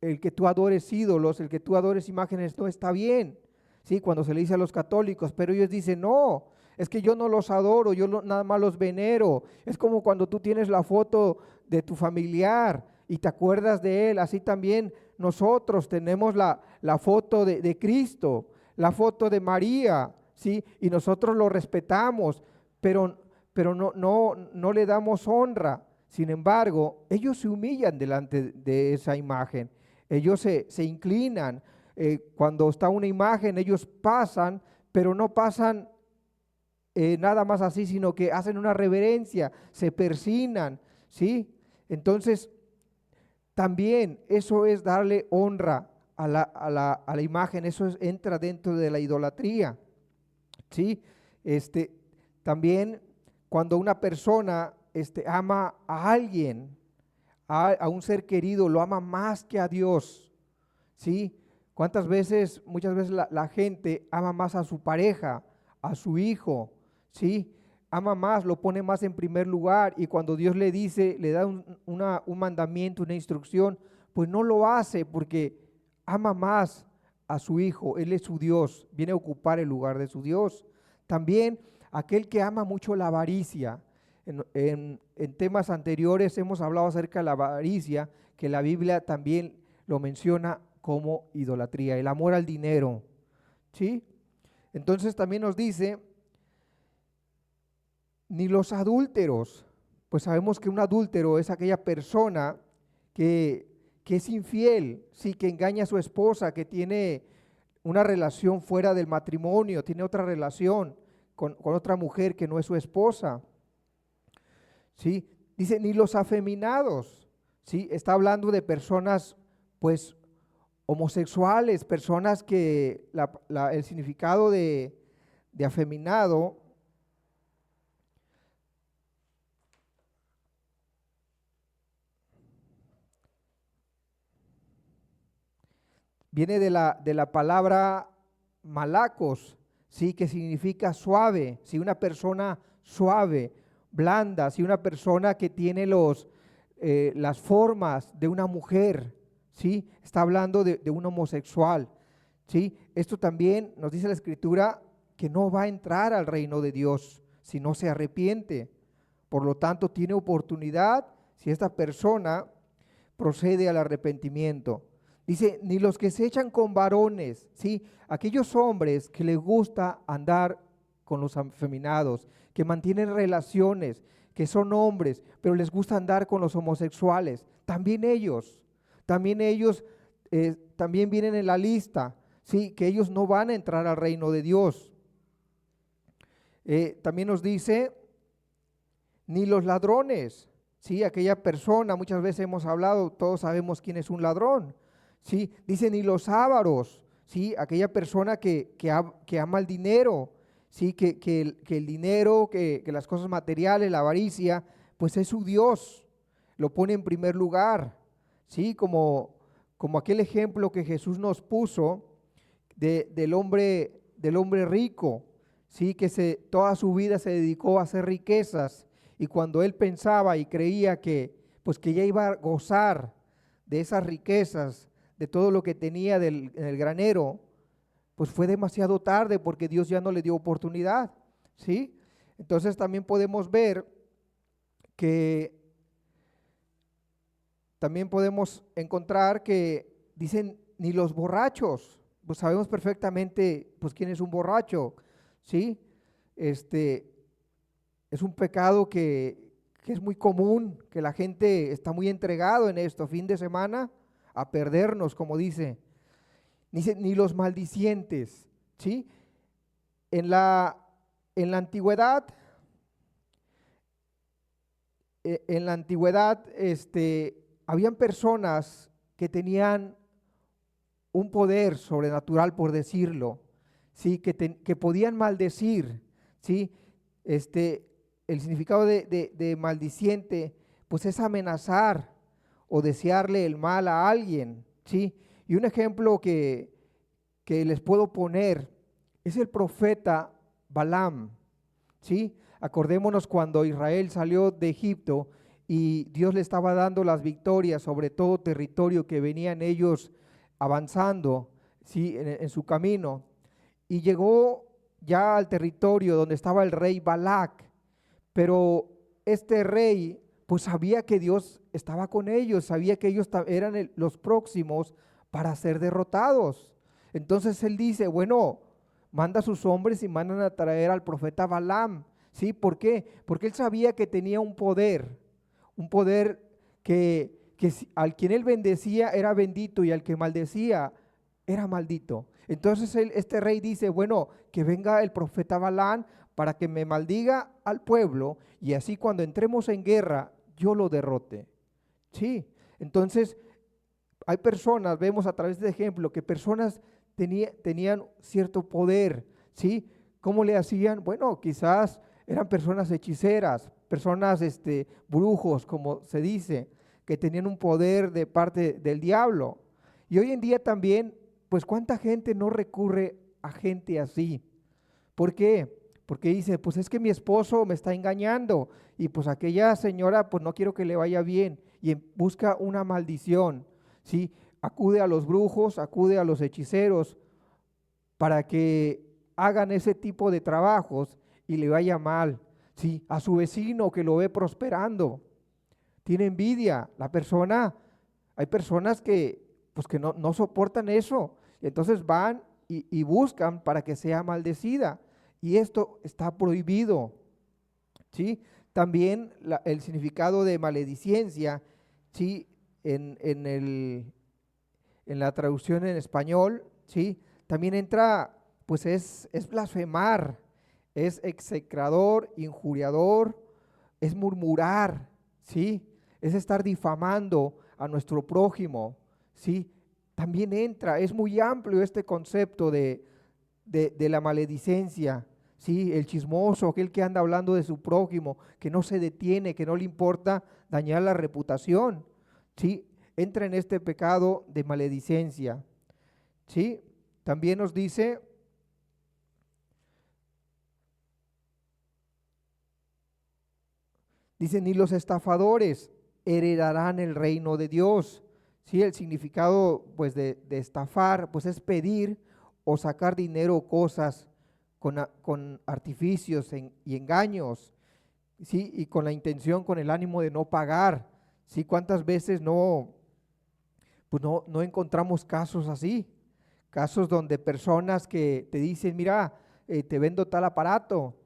el que tú adores ídolos, el que tú adores imágenes no está bien, ¿sí? Cuando se le dice a los católicos, pero ellos dicen, no, es que yo no los adoro, nada más los venero. Es como cuando tú tienes la foto de tu familiar y te acuerdas de él, así también nosotros tenemos la foto de Cristo, la foto de María, ¿sí? Y nosotros lo respetamos, pero no le damos honra. Sin embargo, ellos se humillan delante de esa imagen, ellos se inclinan. Cuando está una imagen, ellos pasan, pero no pasan nada más así, sino que hacen una reverencia, se persignan, ¿sí? Entonces, también eso es darle honra a la imagen, entra dentro de la idolatría, ¿sí? También cuando una persona ama a alguien, a un ser querido, lo ama más que a Dios, ¿sí? Muchas veces la gente ama más a su pareja, a su hijo, ¿sí? Ama más, lo pone más en primer lugar, y cuando Dios le dice, le da un mandamiento, una instrucción, pues no lo hace porque ama más a su hijo. Él es su Dios, viene a ocupar el lugar de su Dios. También aquel que ama mucho la avaricia. En temas anteriores hemos hablado acerca de la avaricia, que la Biblia también lo menciona como idolatría, el amor al dinero, ¿sí? Entonces también nos dice, ni los adúlteros, pues sabemos que un adúltero es aquella persona que es infiel, sí, que engaña a su esposa, que tiene una relación fuera del matrimonio, tiene otra relación con otra mujer que no es su esposa, ¿sí? Dice, ni los afeminados, ¿sí? Está hablando de personas, pues, homosexuales, personas que el significado de afeminado viene de la palabra malacos, ¿sí? Que significa suave, ¿sí? Una persona suave, blanda, ¿sí? Una persona que tiene las formas de una mujer, ¿sí? Está hablando de un homosexual, ¿sí? Esto también nos dice la Escritura que no va a entrar al reino de Dios si no se arrepiente. Por lo tanto, tiene oportunidad si esta persona procede al arrepentimiento. Dice, ni los que se echan con varones, ¿sí? Aquellos hombres que les gusta andar con los afeminados, que mantienen relaciones, que son hombres, pero les gusta andar con los homosexuales, también ellos también vienen en la lista, ¿sí? Que ellos no van a entrar al reino de Dios. También nos dice, ni los ladrones, ¿sí? Aquella persona, muchas veces hemos hablado, todos sabemos quién es un ladrón, ¿sí? Dice, ni los ávaros, ¿sí? Aquella persona que ama el dinero, ¿sí? Que el dinero, que las cosas materiales, la avaricia, pues es su Dios, lo pone en primer lugar, ¿sí? Como aquel ejemplo que Jesús nos puso del hombre rico, ¿sí? Que toda su vida se dedicó a hacer riquezas, y cuando él pensaba y creía pues que ya iba a gozar de esas riquezas, de todo lo que tenía en el granero, pues fue demasiado tarde porque Dios ya no le dio oportunidad, ¿sí? Entonces también podemos ver que también podemos encontrar que dicen, ni los borrachos, pues sabemos perfectamente pues quién es un borracho, ¿sí? Es un pecado que es muy común, que la gente está muy entregado en esto, fin de semana, a perdernos, como dice. Ni los maldicientes, ¿sí? En la antigüedad, habían personas que tenían un poder sobrenatural, por decirlo, ¿sí? Que podían maldecir, ¿sí? El significado de maldiciente, pues es amenazar o desearle el mal a alguien, ¿sí? Y un ejemplo que les puedo poner es el profeta Balaam, ¿sí? Acordémonos cuando Israel salió de Egipto y Dios le estaba dando las victorias sobre todo territorio que venían ellos avanzando, ¿sí? En su camino. y llegó ya al territorio donde estaba el rey Balac, pero este rey pues sabía que Dios estaba con ellos, sabía que ellos eran los próximos para ser derrotados. Entonces él dice, bueno, manda a sus hombres y mandan a traer al profeta Balaam. ¿Sí? ¿Por qué? Porque él sabía que tenía un poder que al quien él bendecía era bendito y al que maldecía era maldito. Entonces este rey dice, bueno, que venga el profeta Balaam para que me maldiga al pueblo y así cuando entremos en guerra yo lo derrote. Sí, entonces hay personas, vemos a través de ejemplo, que personas tenían cierto poder, ¿sí? ¿Cómo le hacían? Bueno, quizás eran personas hechiceras, personas brujos, como se dice, que tenían un poder de parte del diablo. Y hoy en día también, pues cuánta gente no recurre a gente así. ¿Por qué? Porque dice, pues es que mi esposo me está engañando y pues aquella señora pues no quiero que le vaya bien y busca una maldición, ¿sí? Acude a los brujos, acude a los hechiceros para que hagan ese tipo de trabajos y le vaya mal, ¿sí? A su vecino que lo ve prosperando, tiene envidia, hay personas que pues que no soportan eso, y entonces van y buscan para que sea maldecida. Y esto está prohibido, ¿sí? También el significado de maledicencia, ¿sí? En la traducción en español, ¿sí? También entra, pues es blasfemar, es execrador, injuriador, es murmurar, ¿sí? Es estar difamando a nuestro prójimo, ¿sí? También entra, es muy amplio este concepto de la maledicencia, ¿sí? El chismoso, aquel que anda hablando de su prójimo, que no se detiene, que no le importa dañar la reputación, ¿sí? Entra en este pecado de maledicencia, ¿sí? También nos dice, ni los estafadores heredarán el reino de Dios. ¿Sí? El significado pues de estafar pues es pedir o sacar dinero o cosas con artificios y engaños, ¿sí? Y con la intención, con el ánimo de no pagar. ¿Sí? ¿Cuántas veces pues no encontramos casos así? Casos donde personas que te dicen, mira, te vendo tal aparato,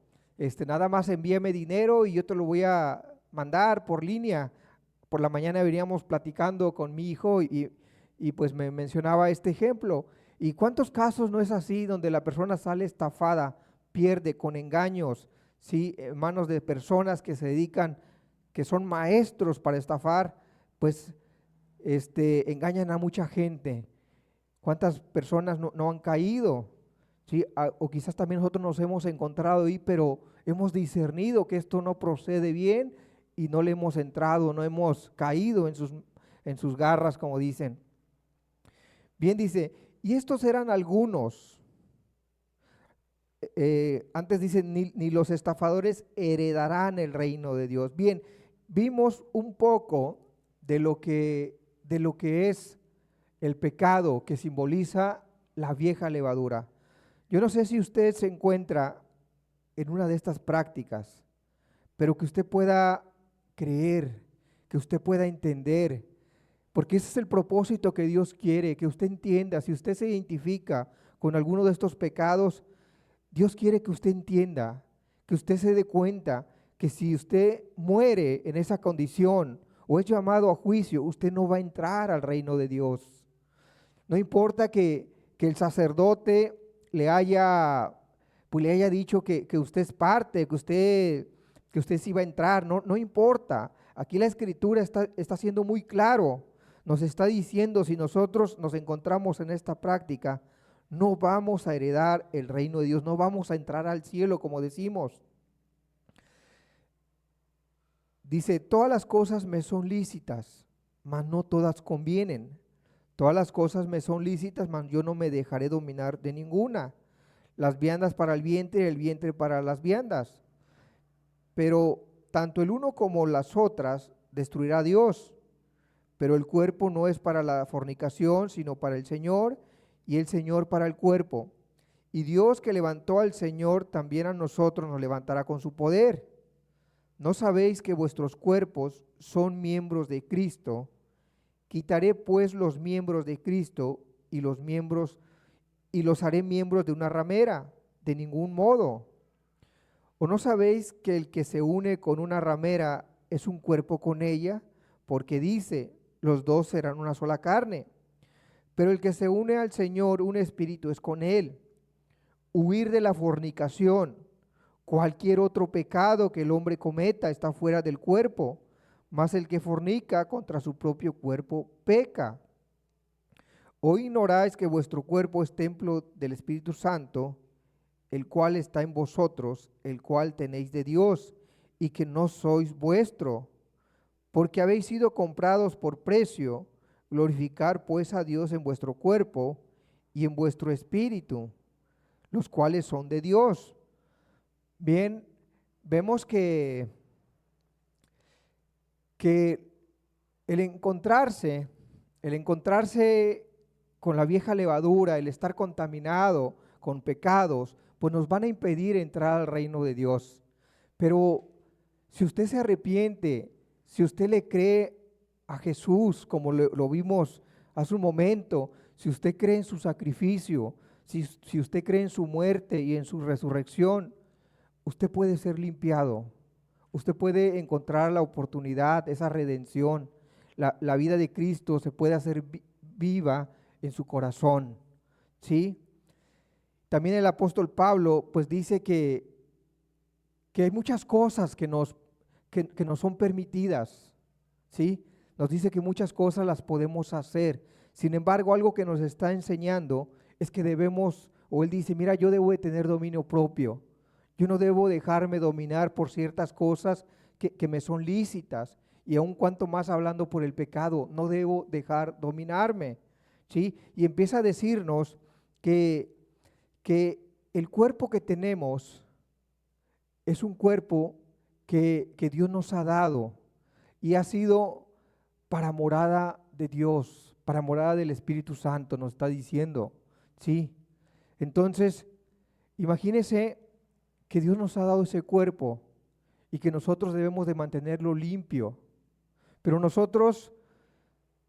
nada más envíame dinero y yo te lo voy a mandar por línea. Por la mañana veníamos platicando con mi hijo y pues me mencionaba este ejemplo. ¿Y cuántos casos no es así donde la persona sale estafada, pierde con engaños, ¿sí? En manos de personas que se dedican, que son maestros para estafar, pues engañan a mucha gente. ¿Cuántas personas no han caído? ¿Sí? O quizás también nosotros nos hemos encontrado ahí, pero hemos discernido que esto no procede bien y no le hemos entrado, no hemos caído en sus garras, como dicen. Bien, dice, y estos eran algunos. Antes dice, ni los estafadores heredarán el reino de Dios. Bien, vimos un poco de lo que es el pecado que simboliza la vieja levadura. Yo no sé si usted se encuentra en una de estas prácticas, pero que usted pueda creer, que usted pueda entender, porque ese es el propósito que Dios quiere, que usted entienda. Si usted se identifica con alguno de estos pecados, Dios quiere que usted entienda, que usted se dé cuenta que si usted muere en esa condición o es llamado a juicio, usted no va a entrar al reino de Dios. No importa que el sacerdote pues le haya dicho que usted es parte, que usted sí va a entrar, no importa. Aquí la escritura está siendo muy claro. Nos está diciendo, si nosotros nos encontramos en esta práctica, no vamos a heredar el reino de Dios, no vamos a entrar al cielo, como decimos. Dice, todas las cosas me son lícitas, mas no todas convienen. Todas las cosas me son lícitas, mas yo no me dejaré dominar de ninguna. Las viandas para el vientre para las viandas. Pero tanto el uno como las otras destruirá Dios. Pero el cuerpo no es para la fornicación, sino para el Señor, y el Señor para el cuerpo. Y Dios que levantó al Señor, también a nosotros nos levantará con su poder. ¿No sabéis que vuestros cuerpos son miembros de Cristo? Quitaré pues los miembros de Cristo y los haré miembros de una ramera. De ningún modo. ¿O no sabéis que el que se une con una ramera es un cuerpo con ella? Porque dice, los dos serán una sola carne. Pero el que se une al Señor, un espíritu es con él. Huir de la fornicación. Cualquier otro pecado que el hombre cometa está fuera del cuerpo, mas el que fornica contra su propio cuerpo peca. ¿O ignoráis que vuestro cuerpo es templo del Espíritu Santo, el cual está en vosotros, el cual tenéis de Dios, y que no sois vuestro? Porque habéis sido comprados por precio. Glorificar pues a Dios en vuestro cuerpo y en vuestro espíritu, los cuales son de Dios. Bien, vemos que el encontrarse con la vieja levadura, el estar contaminado con pecados, pues nos van a impedir entrar al reino de Dios. Pero si usted se arrepiente, si usted le cree a Jesús, como lo vimos hace un momento, si usted cree en su sacrificio, si usted cree en su muerte y en su resurrección, usted puede ser limpiado. Usted puede encontrar la oportunidad, esa redención. La vida de Cristo se puede hacer viva en su corazón, ¿sí? También el apóstol Pablo pues dice que hay muchas cosas que nos son permitidas, ¿sí? Nos dice que muchas cosas las podemos hacer. Sin embargo, algo que nos está enseñando es que debemos, o él dice, mira, yo debo de tener dominio propio. Yo no debo dejarme dominar por ciertas cosas que me son lícitas, y aun cuanto más hablando por el pecado, no debo dejar dominarme, ¿sí? Y empieza a decirnos que el cuerpo que tenemos es un cuerpo que Dios nos ha dado y ha sido para morada de Dios, para morada del Espíritu Santo, nos está diciendo, ¿sí? Entonces, imagínese que Dios nos ha dado ese cuerpo y que nosotros debemos de mantenerlo limpio. Pero nosotros,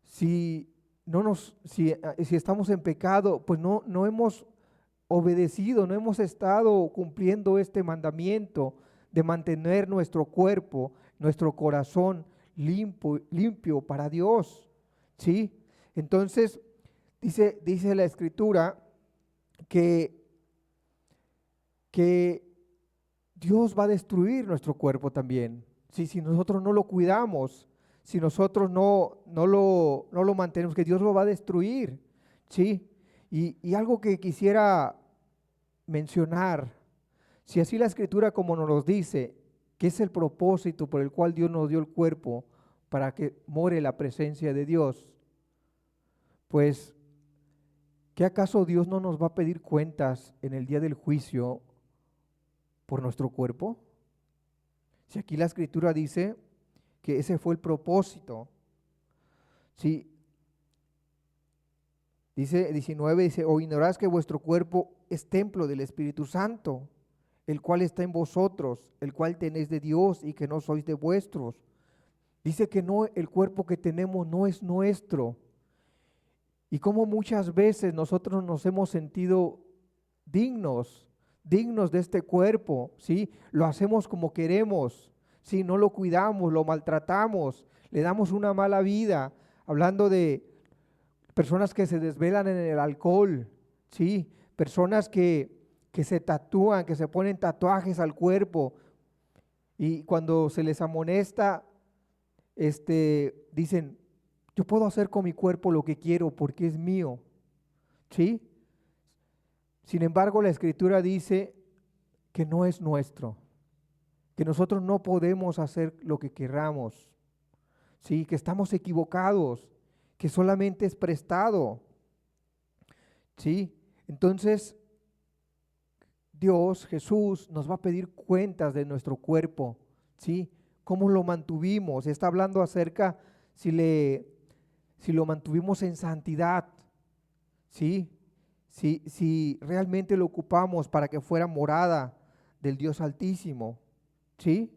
si estamos en pecado, pues no hemos obedecido, no hemos estado cumpliendo este mandamiento de mantener nuestro cuerpo, nuestro corazón limpio para Dios, ¿sí? Entonces, dice la Escritura que Dios va a destruir nuestro cuerpo también, ¿sí? Si nosotros no lo cuidamos, si nosotros no lo mantenemos, que Dios lo va a destruir, ¿sí? Y algo que quisiera mencionar, si así la Escritura como nos lo dice, que es el propósito por el cual Dios nos dio el cuerpo, para que more la presencia de Dios, pues, ¿qué acaso Dios no nos va a pedir cuentas en el día del juicio por nuestro cuerpo? Si aquí la Escritura dice que ese fue el propósito, ¿sí? Dice 19, dice, o ignorás que vuestro cuerpo es templo del Espíritu Santo, el cual está en vosotros, el cual tenéis de Dios y que no sois de vuestros. Dice que no, el cuerpo que tenemos no es nuestro. Y como muchas veces nosotros nos hemos sentido dignos de este cuerpo, ¿sí? Lo hacemos como queremos, ¿sí? No lo cuidamos, lo maltratamos, le damos una mala vida, hablando de personas que se desvelan en el alcohol, ¿sí? Personas que se tatúan, que se ponen tatuajes al cuerpo, y cuando se les amonesta, dicen, yo puedo hacer con mi cuerpo lo que quiero porque es mío, ¿sí? Sin embargo, la Escritura dice que no es nuestro, que nosotros no podemos hacer lo que queramos, ¿sí? Que estamos equivocados, que solamente es prestado, ¿sí? Entonces, Dios, Jesús, nos va a pedir cuentas de nuestro cuerpo, ¿sí? ¿Cómo lo mantuvimos? Está hablando acerca si lo mantuvimos en santidad, ¿sí? si realmente lo ocupamos para que fuera morada del Dios Altísimo, ¿sí?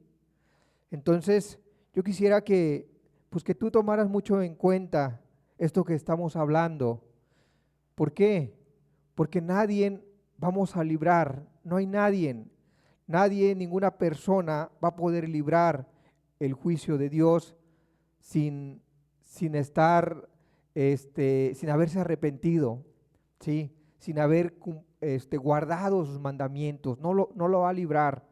Entonces, yo quisiera que, pues que tú tomaras mucho en cuenta esto que estamos hablando. ¿Por qué? Porque nadie vamos a librar, no hay nadie, ninguna persona va a poder librar el juicio de Dios sin, sin estar, sin haberse arrepentido, ¿sí? Sin haber guardado sus mandamientos, no lo va a librar,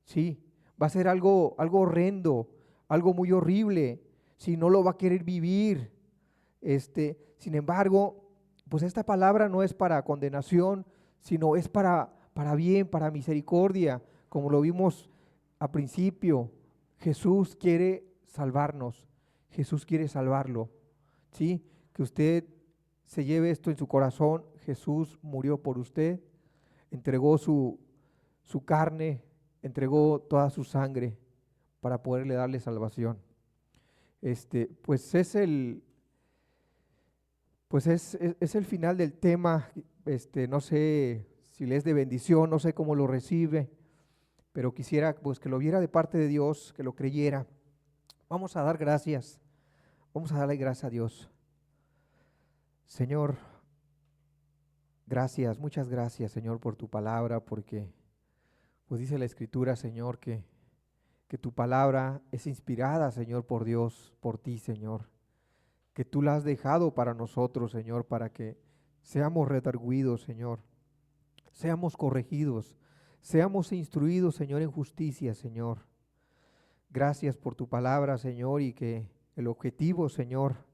¿sí? Va a ser algo horrendo, algo muy horrible, si no lo va a querer vivir. Sin embargo, pues esta palabra no es para condenación, sino es para bien, para misericordia, como lo vimos a principio. Jesús quiere salvarnos, Jesús quiere salvarlo, ¿sí? Que usted se lleve esto en su corazón. Jesús murió por usted, entregó su carne, entregó toda su sangre para poderle darle salvación. Pues es el final del tema. No sé si le es de bendición, no sé cómo lo recibe, pero quisiera pues que lo viera de parte de Dios, que lo creyera. Vamos a dar gracias, vamos a darle gracias a Dios. Señor, gracias, muchas gracias, Señor, por tu palabra, porque pues dice la Escritura, Señor, que tu palabra es inspirada, Señor, por Dios, por ti, Señor, que tú la has dejado para nosotros, Señor, para que seamos redarguidos, Señor, seamos corregidos, seamos instruidos, Señor, en justicia, Señor. Gracias por tu palabra, Señor, y que el objetivo, Señor,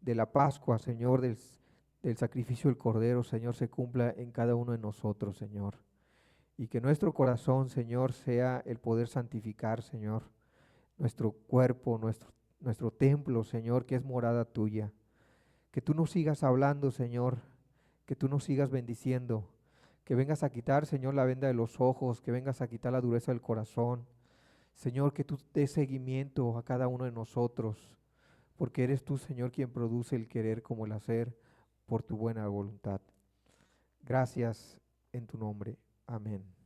de la Pascua, Señor, del sacrificio del Cordero, Señor, se cumpla en cada uno de nosotros, Señor. Y que nuestro corazón, Señor, sea el poder santificar, Señor, nuestro cuerpo, nuestro templo, Señor, que es morada tuya. Que tú nos sigas hablando, Señor, que tú nos sigas bendiciendo, que vengas a quitar, Señor, la venda de los ojos, que vengas a quitar la dureza del corazón. Señor, que tú des seguimiento a cada uno de nosotros, porque eres tú, Señor, quien produce el querer como el hacer por tu buena voluntad. Gracias en tu nombre. Amén.